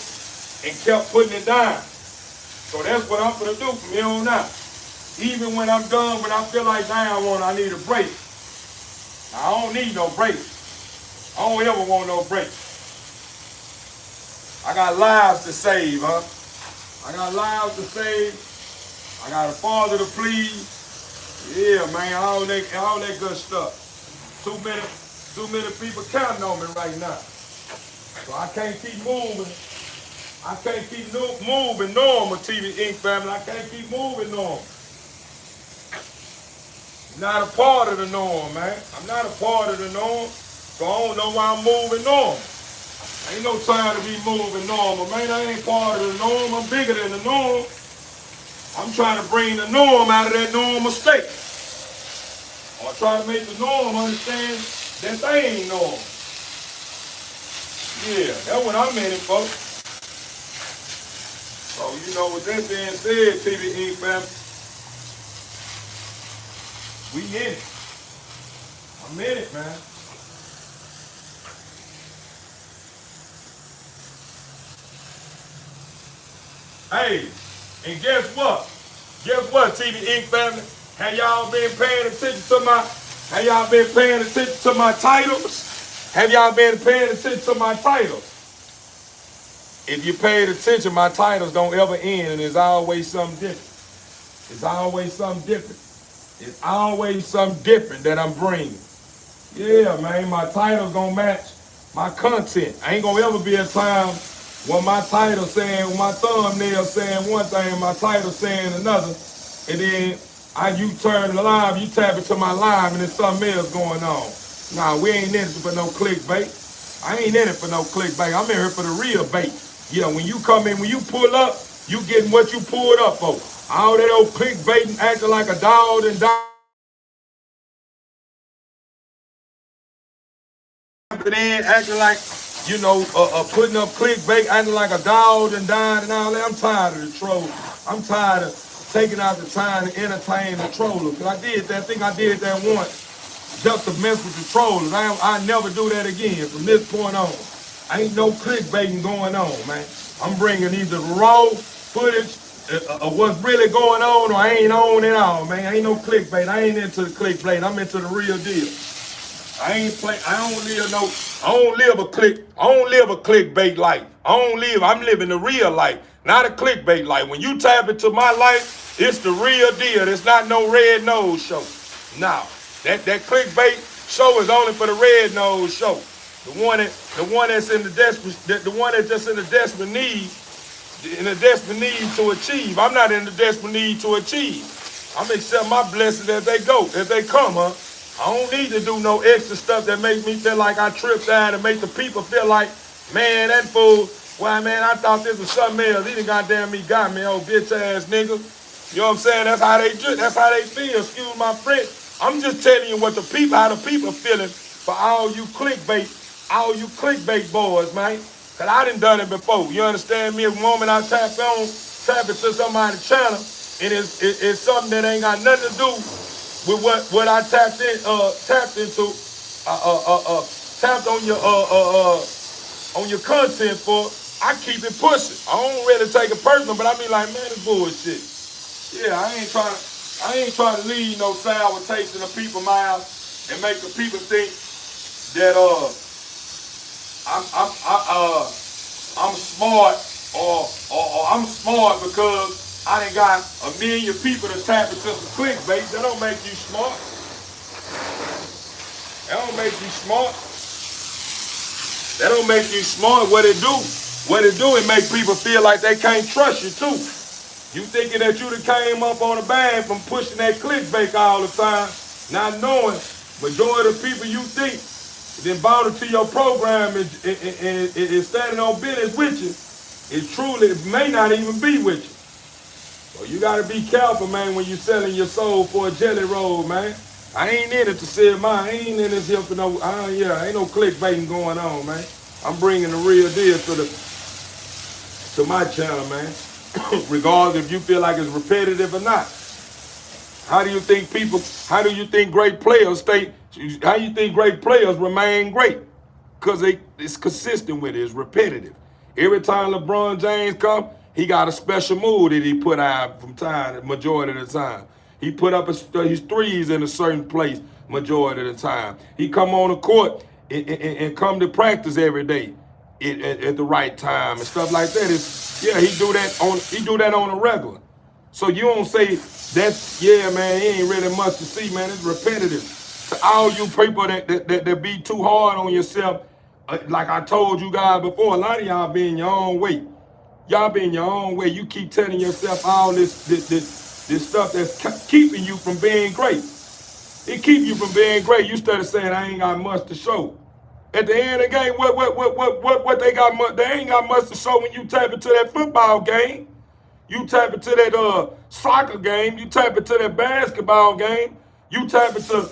and kept putting it down. So that's what I'm gonna do from here on out. Even when I'm done, when I feel like, damn, I need a break. I don't need no break. I don't ever want no break. I got lives to save, huh? I got lives to save. I got a father to please. Yeah, man, all that good stuff. Too many people counting on me right now. So I can't keep moving. I can't keep moving normal, TV Inc. family. I can't keep moving normal. Not a part of the norm, man. I'm not a part of the norm, so I don't know why I'm moving normal. Ain't no time to be moving normal, man. I ain't part of the norm. I'm bigger than the norm. I'm trying to bring the norm out of that normal state. Or try to make the norm understand that they ain't normal. Yeah, that's what I'm in it for. So, with that being said, TV Inc. family, we in it. I'm in it, man. Hey, and guess what? Guess what, TV Inc. family? Have y'all been paying attention to my titles? Have y'all been paying attention to my titles? If you paid attention, my titles don't ever end, and there's always something different. It's always something different. It's always something different that I'm bringing. Yeah, man, my title's gonna match my content. I ain't gonna ever be a time when my title saying, my thumbnail saying one thing, my title saying another, and then you turn the live, you tap into my live, and there's something else going on. Nah, we ain't in it for no clickbait. I ain't in it for no clickbait. I'm in here for the real bait. Yeah, when you come in, when you pull up, you getting what you pulled up for. All that old clickbaiting, acting like a dog and dog. In, acting like, putting up clickbait, acting like a dog and died and all that. I'm tired of the troll. I'm tired of taking out the time to entertain the trollers. Cause I did that. I think I did that once, just to mess with the trollers. I never do that again from this point on. Ain't no clickbaiting going on, man. I'm bringing either raw footage of what's really going on, or I ain't on at all, man. Ain't no clickbait. I ain't into the clickbait. I'm into the real deal. I don't live a clickbait life. I'm living the real life, not a clickbait life. When you tap into my life, it's the real deal. It's not no red nose show. Now, that clickbait show is only for the red nose show. The one that's in the one that's just in the desperate need to achieve. I'm not in the desperate need to achieve. I'm accepting my blessings as they come, huh? I don't need to do no extra stuff that makes me feel like I tripped out and make the people feel like, man, that fool, why, man, I thought this was something else. He done goddamn me got me, old bitch ass nigga. You know what I'm saying? That's how they feel. Excuse my French. I'm just telling you how the people feeling for all you clickbait boys, man. Cause I done it before. You understand me? The moment I tap into somebody's channel, and it's something that ain't got nothing to do with what I tapped into, tapped on your content for. I keep it pushing. I don't really take it personal, but I mean like, man, it's bullshit. Yeah, I ain't trying to leave no sour taste in the people's mouths and make the people think that I'm smart or I'm smart because I done got 1 million people to tap into some clickbait. That don't make you smart. That don't make you smart. That don't make you smart. What it do, it make people feel like they can't trust you too. You thinking that you done came up on a bag from pushing that clickbait all the time, not knowing majority of the people you think then bought into your program and standing on business with you, it may not even be with you. So you gotta be careful, man, when you're selling your soul for a jelly roll, man. I ain't in it to sell mine. I ain't in this here for no, ain't no clickbaiting going on, man. I'm bringing the real deal to my channel, man. Regardless if you feel like it's repetitive or not. How do you think great players remain great? Because it's consistent with it, it's repetitive. Every time LeBron James come, he got a special move that he put out majority of the time. He put up his threes in a certain place majority of the time. He come on the court and come to practice every day. at the right time and stuff like that. Yeah, he do that on a regular. So you don't say that's, yeah, man, he ain't really much to see, man. It's repetitive. To all you people that be too hard on yourself, like I told you guys before, a lot of y'all be in your own way. Y'all be in your own way. You keep telling yourself all this stuff that's keeping you from being great. It keep you from being great. You started saying, I ain't got much to show. At the end of the game, what they got? They ain't got much to show when you tap into that football game. You tap into that soccer game. You tap into that basketball game. You tap into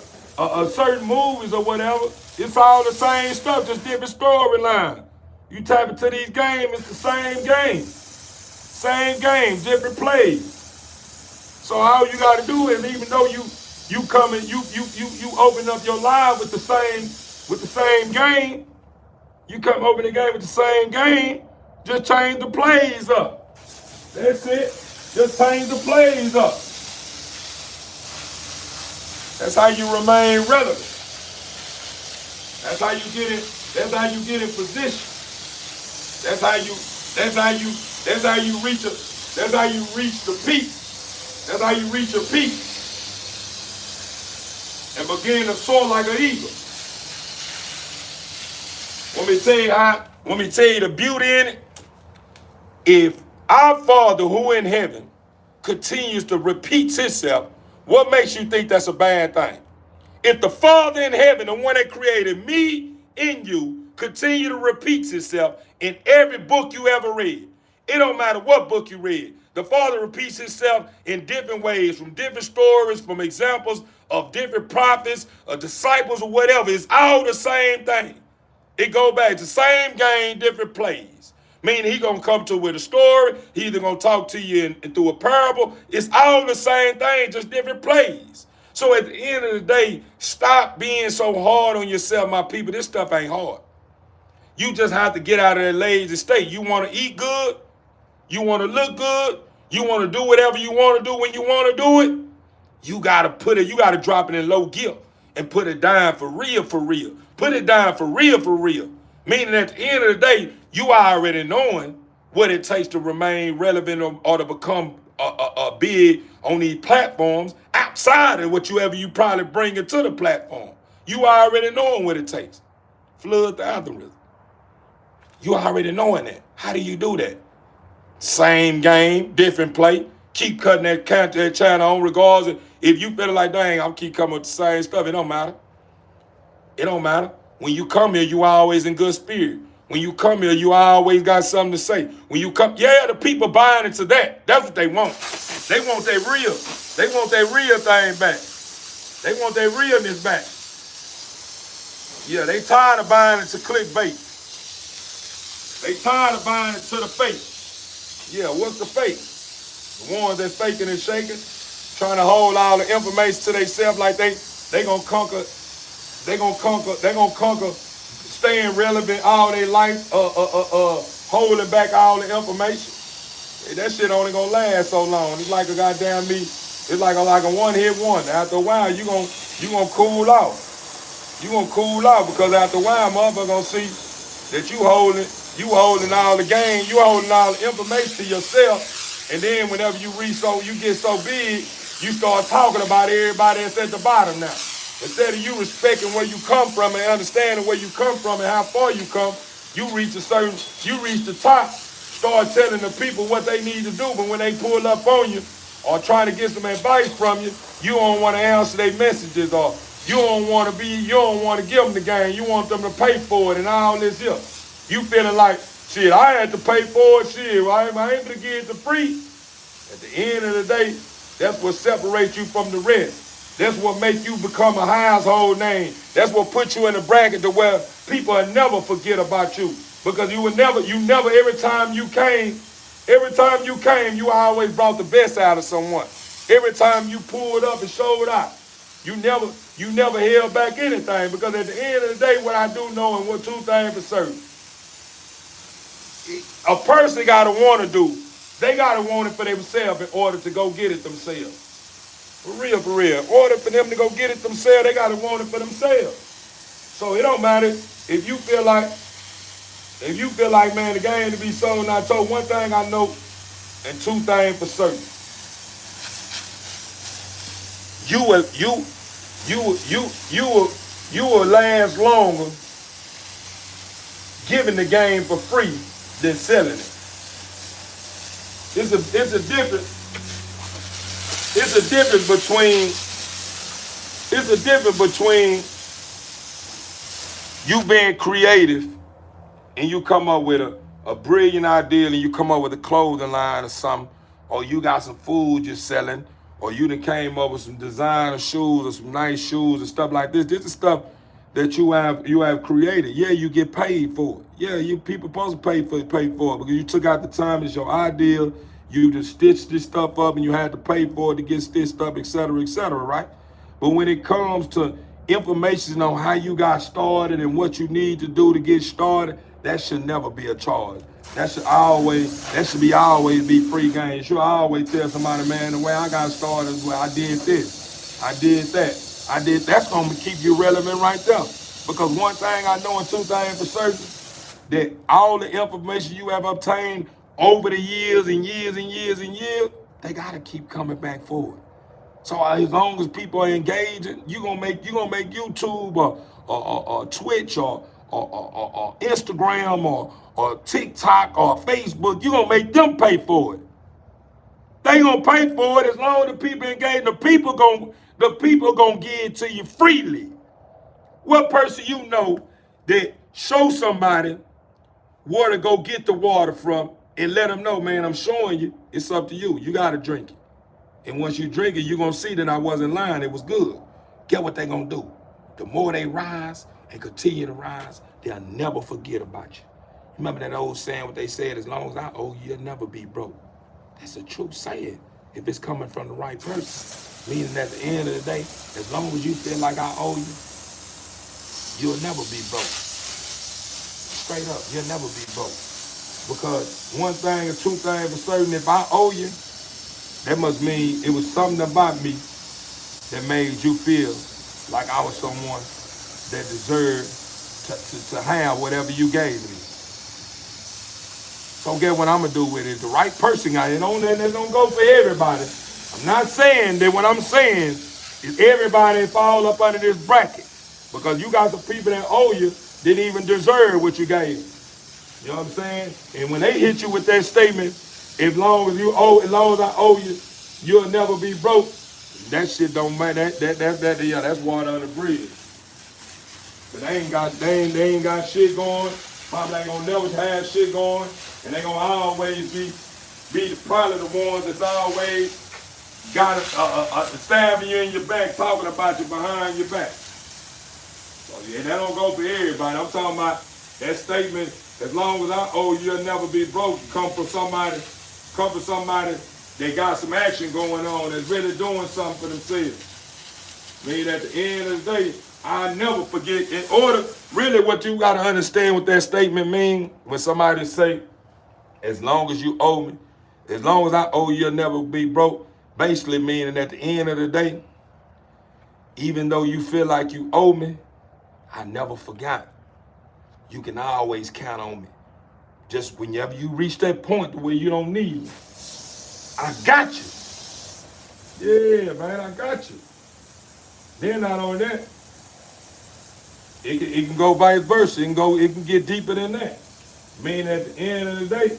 certain movies or whatever. It's all the same stuff, just different storyline. You tap into these games, it's the same game. Same game, different plays. So all you gotta do is, even though you come and you open up your live with the same game, you come open the game with the same game, just change the plays up. That's it. Just change the plays up. That's how you remain relevant. That's how you get it. That's how you get in position. That's how you reach the peak. That's how you reach a peak and begin to soar like an eagle. Let me tell you the beauty in it. If our Father who in heaven continues to repeat himself, what makes you think that's a bad thing? If the Father in heaven, the one that created me in you, continue to repeat himself in every book you ever read, it don't matter what book you read. The Father repeats himself in different ways, from different stories, from examples of different prophets, or disciples, or whatever. It's all the same thing. It go back to same game, different plays. Meaning he gonna come to with a story. He either gonna talk to you in through a parable. It's all the same thing, just different plays. So at the end of the day, stop being so hard on yourself, my people. This stuff ain't hard. You just have to get out of that lazy state. You want to eat good? You want to look good? You want to do whatever you want to do when you want to do it? You gotta drop it in low gear and put it down for real, for real. Put it down for real, for real. Meaning at the end of the day, you already knowing what it takes to remain relevant or to become big on these platforms outside of whatever you probably bring into the platform. You already knowing what it takes. Flood the algorithm. You already knowing that. How do you do that? Same game, different play. Keep cutting that channel on regardless. If you feel like, dang, I'm keep coming with the same stuff, it don't matter. It don't matter. When you come here, you always in good spirit. When you come here, you always got something to say. When you come, yeah, the people buying into that. That's what they want. They want their real. They want their real thing back. They want their realness back. Yeah, they tired of buying into clickbait. They tired of buying into the fake. Yeah, what's the fake? The ones that's faking and shaking, trying to hold all the information to themselves like they gonna conquer staying relevant all their life, holding back all the information. Hey, that shit only gonna last so long. It's like a goddamn it's like a one-hit wonder. After a while, you gonna cool out. You gonna cool out because after a while, motherfucker gonna see that you holding all the game, you holding all the information to yourself, and then whenever you get so big, you start talking about everybody that's at the bottom now. Instead of you respecting where you come from and understanding where you come from and how far you come, you reach the top, start telling the people what they need to do, but when they pull up on you or trying to get some advice from you, you don't want to answer their messages, or you don't want to give them the game. You want them to pay for it and all this here. You feeling like, shit, I had to pay for it, shit, I ain't able to get it for free. At the end of the day, that's what separates you from the rest. That's what makes you become a household name. That's what puts you in a bracket to where people will never forget about you. Because you never, every time you came, you always brought the best out of someone. Every time you pulled up and showed out, you never held back anything. Because at the end of the day, what I do know, and what two things for certain, a person gotta want to do. They gotta want it for themselves in order to go get it themselves. For real, for real. In order for them to go get it themselves, they gotta want it for themselves. So it don't matter if you feel like If you feel like, man, the game to be sold, not told, one thing I know and two things for certain. You will last longer giving the game for free than selling it. It's a difference between you being creative and you come up with a brilliant idea and you come up with a clothing line or something, or you got some food you're selling, or you done came up with some designer shoes or some nice shoes and stuff like this. This is stuff that you have created. Yeah, you get paid for it. Yeah, you people supposed to pay for it because you took out the time. It's your idea. You just stitched this stuff up and you had to pay for it to get stitched up, et cetera, right? But when it comes to information on how you got started and what you need to do to get started, that should never be a charge. That should always be free game. You should always tell somebody, man, the way I got started is where I did this, I did that. That's gonna keep you relevant right there. Because one thing I know and two things for certain, that all the information you have obtained over the years and years and years and years, they gotta keep coming back forward. So as long as people are engaging, you gonna make YouTube or Twitch or Instagram or TikTok or Facebook, you gonna make them pay for it. They gonna pay for it as long as the people engage. The people gonna give it to you freely. What person you know that show somebody where to go get the water from and let them know, man, I'm showing you, it's up to you. You gotta drink it. And once you drink it, you're gonna see that I wasn't lying, it was good. Get what they gonna do. The more they rise and continue to rise, they'll never forget about you. Remember that old saying, what they said, as long as I owe you, you'll never be broke. That's a true saying, if it's coming from the right person. Meaning at the end of the day, as long as you feel like I owe you, you'll never be broke. Straight up, you'll never be broke. Because one thing or two things for certain, if I owe you, that must mean it was something about me that made you feel like I was someone that deserved to have whatever you gave me. So get what I'm gonna do with it. The right person got it. That don't go for everybody. I'm not saying that what I'm saying is everybody fall up under this bracket. Because you got some people that owe you didn't even deserve what you gave. You know what I'm saying? And when they hit you with that statement, as long as I owe you, you'll never be broke. That shit don't matter. That's water under the bridge. But they ain't got shit going. Probably ain't gonna never have shit going, and they gonna always be probably the ones that's always got stabbing you in your back, talking about you behind your back. So yeah, that don't go for everybody. I'm talking about that statement. As long as I owe you, you'll never be broke. Come from somebody that got some action going on, that's really doing something for themselves. I mean, at the end of the day, I never forget. In order, really what you got to understand what that statement mean, when somebody say, as long as you owe me, as long as I owe you, you'll never be broke, basically meaning at the end of the day, even though you feel like you owe me, I never forgot. You can always count on me. Just whenever you reach that point where you don't need me, I got you. Yeah, man, I got you. Then not only that, it can go vice versa. It can get deeper than that. Meaning at the end of the day,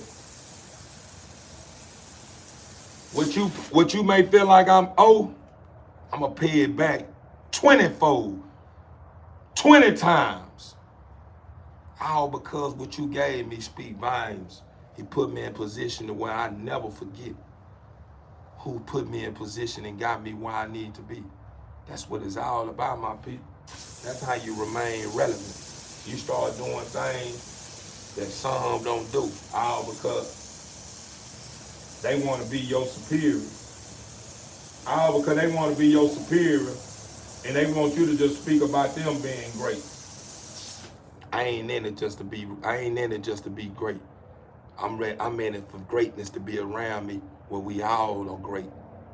what you may feel like I'm owed, I'm gonna pay it back 20-fold, 20 times. All because what you gave me speak volumes. It put me in position to where I never forget who put me in position and got me where I need to be. That's what it's all about, my people. That's how you remain relevant. You start doing things that some don't do, all because they want to be your superior. All because they want to be your superior and they want you to just speak about them being great. I ain't in it just to be great. I'm in it for greatness to be around me where we all are great.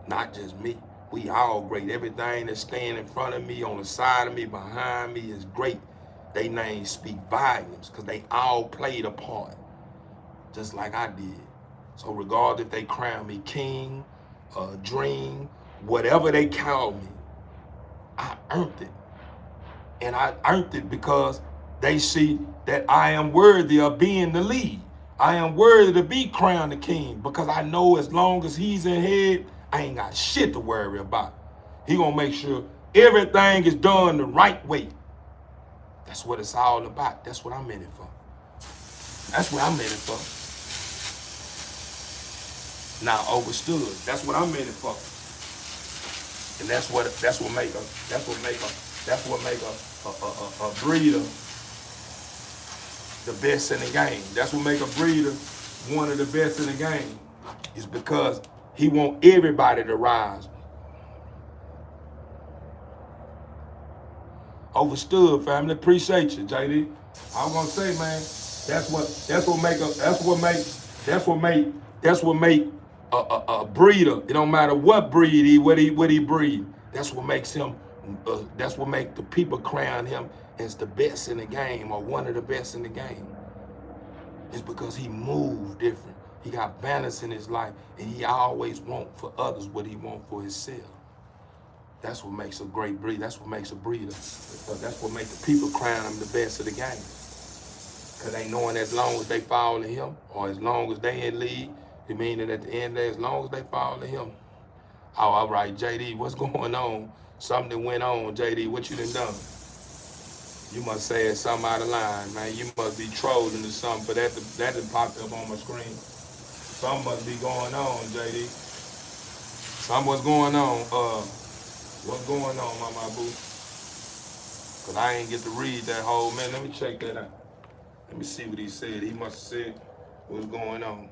Not just me. We all great. Everything that's staying in front of me, on the side of me, behind me is great. They names speak volumes because they all played a part, just like I did. So regardless if they crown me king, dream, whatever they call me, I earned it. And I earned it because they see that I am worthy of being the lead. I am worthy to be crowned the king because I know as long as he's in head, I ain't got shit to worry about. He gonna make sure everything is done the right way. That's what it's all about. That's what I'm in it for. That's what I'm in it for. Now overstood. That's what I'm in it for. And that's what make a breeder the best in the game. That's what make a breeder one of the best in the game. Is because he want everybody to rise. Overstood, family. Appreciate you, JD. I was gonna say, man, that's what make a breeder. It don't matter what breed what he breed. That's what makes him. That's what make the people crown him as the best in the game or one of the best in the game. It's because he moved different. He got balance in his life, and he always want for others what he want for himself. That's what makes a great breeder. That's what makes a breeder. That's what makes the people crown him the best of the game. Because they knowing as long as they follow him, or as long as they in league, it means that at the end of the day, as long as they follow him. Oh, all right, JD, what's going on? Something went on, JD. What you done? You must say it's something out of line, man. You must be trolling or something, but that done popped up on my screen. Something must be going on, JD. Something's going on. What's going on, Mama Boo? Cause I ain't get to read that whole, man. Let me check that out. Let me see what he said. He must have said what's going on.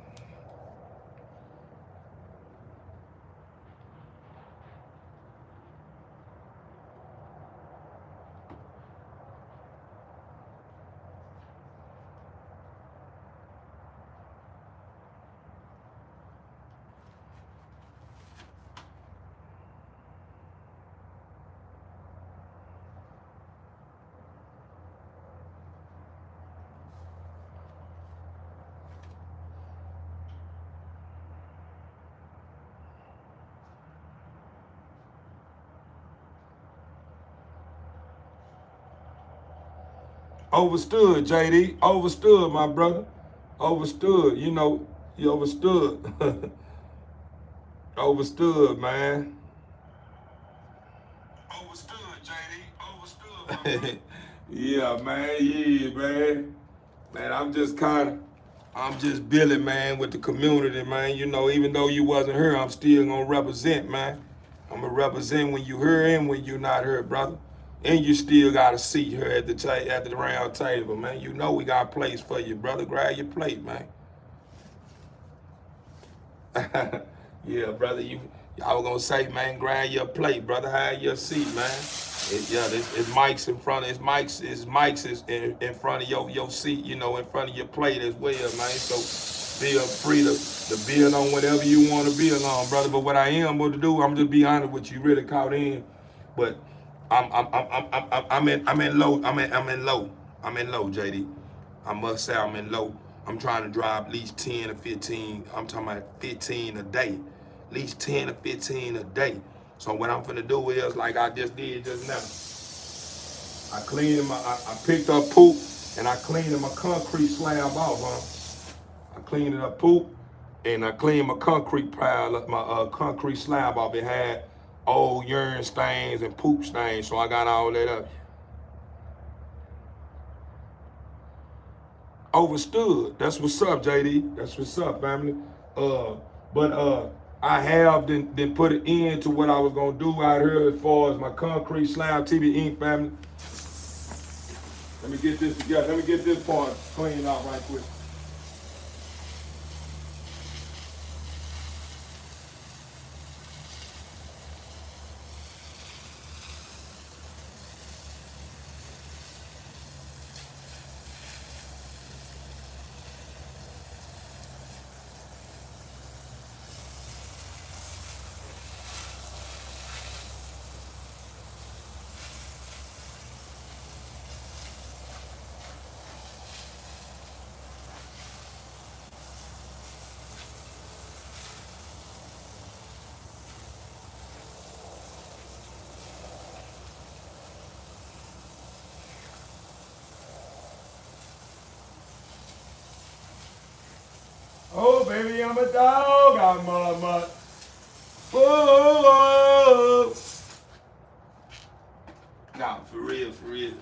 Overstood, JD. Overstood, my brother. Overstood. You know, you overstood. Overstood, man. Overstood, JD. Overstood. Yeah, man. Yeah, man. Man, I'm just Billy, man, with the community, man. You know, even though you wasn't here, I'm still gonna represent, man. I'm gonna represent when you here and when you not here, brother. And you still got a seat here at the round table, man. You know we got a place for you, brother. Grab your plate, man. Yeah, brother. I was gonna say, man, grab your plate, brother. Have your seat, man. It's mics in front of it's mics is in front of your seat, you know, in front of your plate as well, man. So feel free to build on whatever you want to build on, brother. But what I am going to do, I'm just be honest with you, really caught in. But I'm in low, JD. I must say I'm in low. I'm trying to drive at least 10 to 15. I'm talking about 15 a day. At least 10 to 15 a day. So what I'm finna do is like I just did just now. I picked up poop and I cleaned my concrete slab off, huh? I cleaned it up poop and I cleaned my concrete pile up, my concrete slab off. It had old urine stains and poop stains, so I got all that up. Overstood. That's what's up, JD. That's what's up, family. But I have then put an end to what I was gonna do out here as far as my concrete slab TV Inc. family. Let me get this together. Let me get this part cleaned out right quick. Baby, I'm a dog, I'm mama. Whoa. Nah, for real, for real.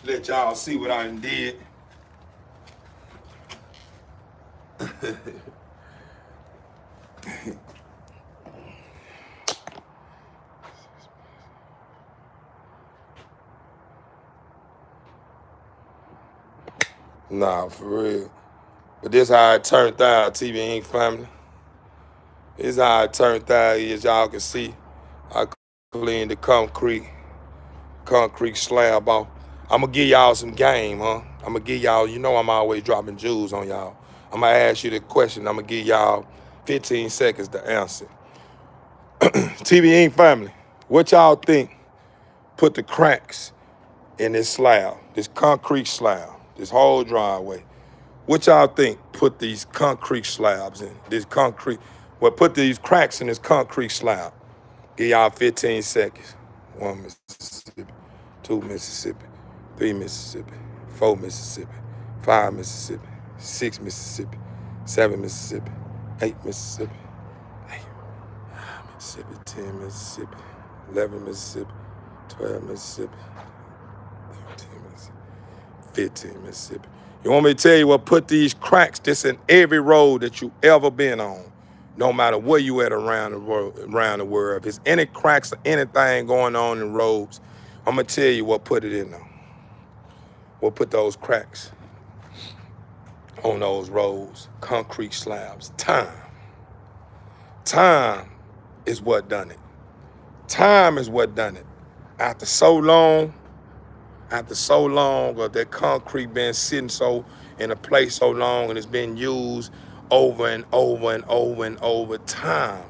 Let y'all see what I done did. Nah, for real. But this how it turned out, TV Inc. family. This how it turned out, as y'all can see. I cleaned the concrete slab off. I'm gonna give y'all some game, huh? I'm gonna give y'all, you know I'm always dropping jewels on y'all. I'm gonna ask you the question. I'm gonna give y'all 15 seconds to answer. TV Inc. family, what y'all think put the cracks in this slab, this concrete slab, this whole driveway? What y'all think put these concrete slabs in, put these cracks in this concrete slab? Give y'all 15 seconds. 1 Mississippi, 2 Mississippi, 3 Mississippi, 4 Mississippi, 5 Mississippi, 6 Mississippi, 7 Mississippi, 8 Mississippi, 9 Mississippi, 10 Mississippi, 11 Mississippi, 12 Mississippi, 13 Mississippi, 15 Mississippi. You want me to tell you what put these cracks this in every road that you ever been on? No matter where you at around the world. If there's any cracks or anything going on in roads, I'm gonna tell you what put it in there. What put those cracks on those roads, concrete slabs? Time. Time is what done it. Time is what done it. After so long of that concrete been sitting so in a place so long and it's been used over and over and over and over, time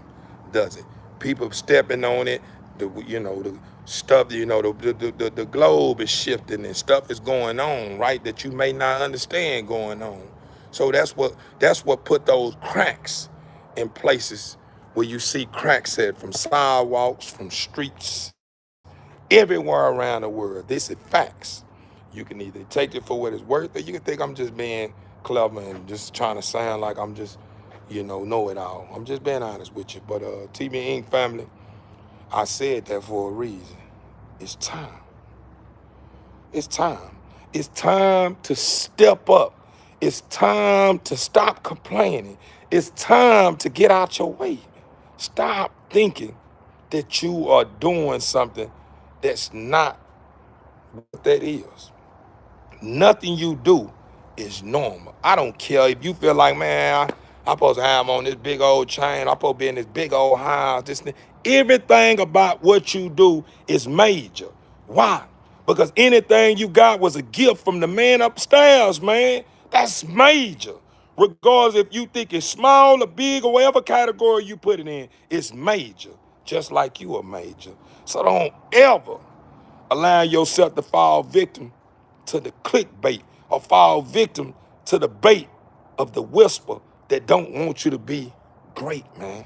does it. People stepping on it, the stuff, the globe is shifting and stuff is going on, right, that you may not understand going on. So that's what put those cracks in places where you see cracks at, from sidewalks, from streets, everywhere around the world. This is facts. You can either take it for what it's worth, or you can think I'm just being clever and just trying to sound like I'm just, know it all. I'm just being honest with you. But TV Inc. family, I said that for a reason. It's time. It's time. It's time to step up. It's time to stop complaining. It's time to get out your way. Stop thinking that you are doing something that's not what that is. Nothing you do is normal. I don't care if you feel like, man, I'm supposed to have on this big old chain, I'm supposed to be in this big old house, this thing. Everything about what you do is major. Why? Because anything you got was a gift from the man upstairs, man. That's major. Regardless if you think it's small or big or whatever category you put it in, it's major. Just like you are major. So don't ever allow yourself to fall victim to the clickbait or fall victim to the bait of the whisper that don't want you to be great, man.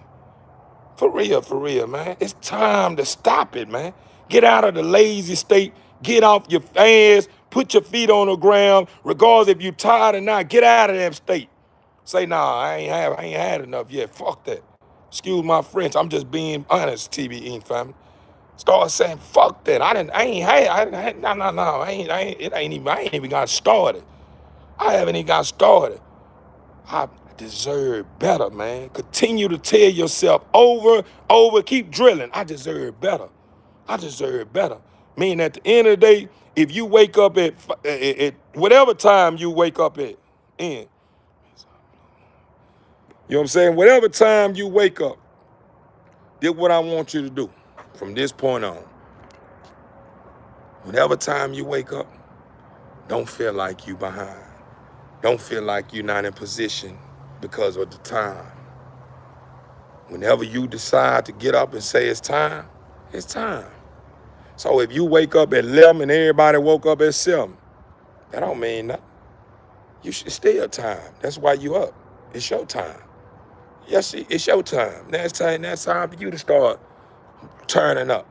For real, man. It's time to stop it, man. Get out of the lazy state. Get off your ass. Put your feet on the ground. Regardless if you're tired or not, get out of that state. Say, nah, I ain't had enough yet. Fuck that. Excuse my French. I'm just being honest, TV Inc. family. Start saying, fuck that. I ain't even got started. I haven't even got started. I deserve better, man. Continue to tell yourself over, keep drilling. I deserve better. I deserve better. Meaning at the end of the day, if you wake up at whatever time you wake up at, you know what I'm saying? Whatever time you wake up, this what I want you to do from this point on. Whatever time you wake up, don't feel like you behind. Don't feel like you're not in position because of the time. Whenever you decide to get up and say it's time, it's time. So if you wake up at 11 and everybody woke up at 7, that don't mean nothing. You should still time. That's why you up. It's your time. Yes, it's your time. That's time for you to start turning up.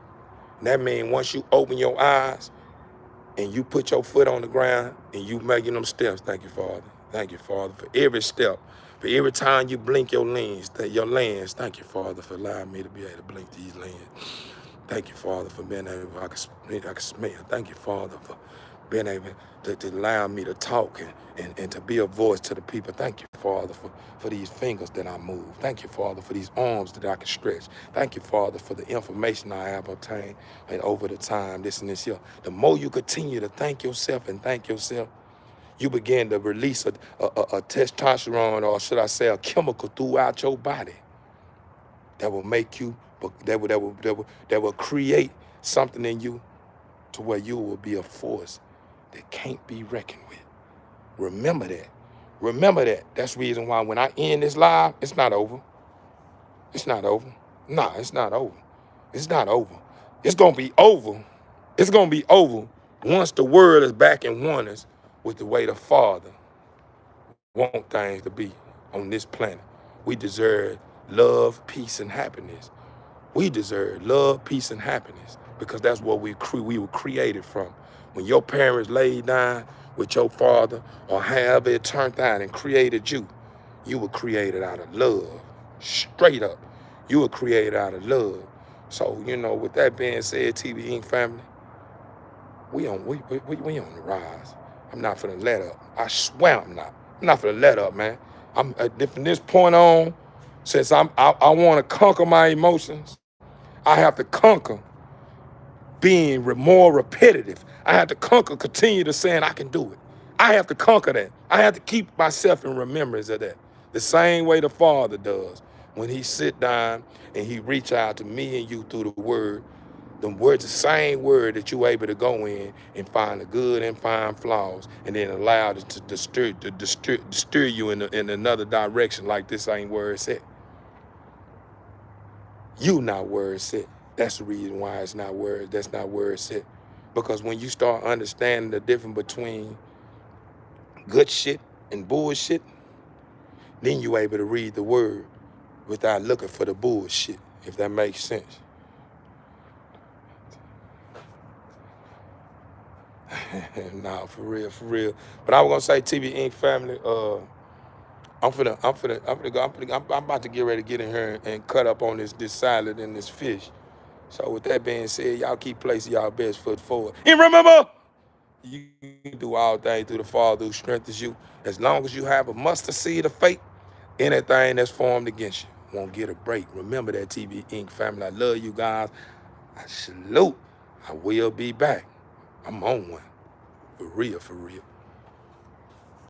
And that means once you open your eyes and you put your foot on the ground and you making them steps. Thank you, Father. Thank you, Father, for every step. For every time you blink your lens. Thank you, Father, for allowing me to be able to blink these lenses. Thank you, Father, for being able, I can smell. Thank you, Father, for being able to allow me to talk and to be a voice to the people. Thank you, Father, for these fingers that I move. Thank you, Father, for these arms that I can stretch. Thank you, Father, for the information I have obtained and over the time, this and this here. The more you continue to thank yourself and thank yourself, you begin to release a testosterone, or should I say a chemical throughout your body that will make you, that will create something in you to where you will be a force that can't be reckoned with. Remember that. Remember that. That's the reason why when I end this live, it's not over. It's not over. Nah, it's not over. It's not over. It's going to be over. It's going to be over once the world is back in oneness with the way the Father want things to be on this planet. We deserve love, peace, and happiness. We deserve love, peace, and happiness because that's what we were created from. When your parents laid down with your father or however it turned out and created you, you were created out of love. Straight up. You were created out of love. So, you know, with that being said, TV Inc. family, we on the rise. I'm not finna let up. I swear I'm not. I'm not finna let up, man. I'm from this point on, since I want to conquer my emotions, I have to conquer being more repetitive. I have to conquer, continue to saying I can do it. I have to conquer that. I have to keep myself in remembrance of that. The same way the Father does when he sit down and he reach out to me and you through the word. The word's the same word that you're able to go in and find the good and find flaws, and then allow it to steer you in another direction like this ain't where it's at. You not where it's at. That's the reason why that's not where it's at. Because when you start understanding the difference between good shit and bullshit, then you're able to read the word without looking for the bullshit, if that makes sense. Nah, for real. But I was gonna say, TV Inc. family, I'm about to get ready to get in here and cut up on this salad and this fish. So with that being said, y'all keep placing y'all best foot forward. And remember, you can do all things through the Father who strengthens you. As long as you have a mustard seed of faith, anything that's formed against you won't get a break. Remember that, TV Inc. family. I love you guys. I salute. I will be back. I'm on one. For real.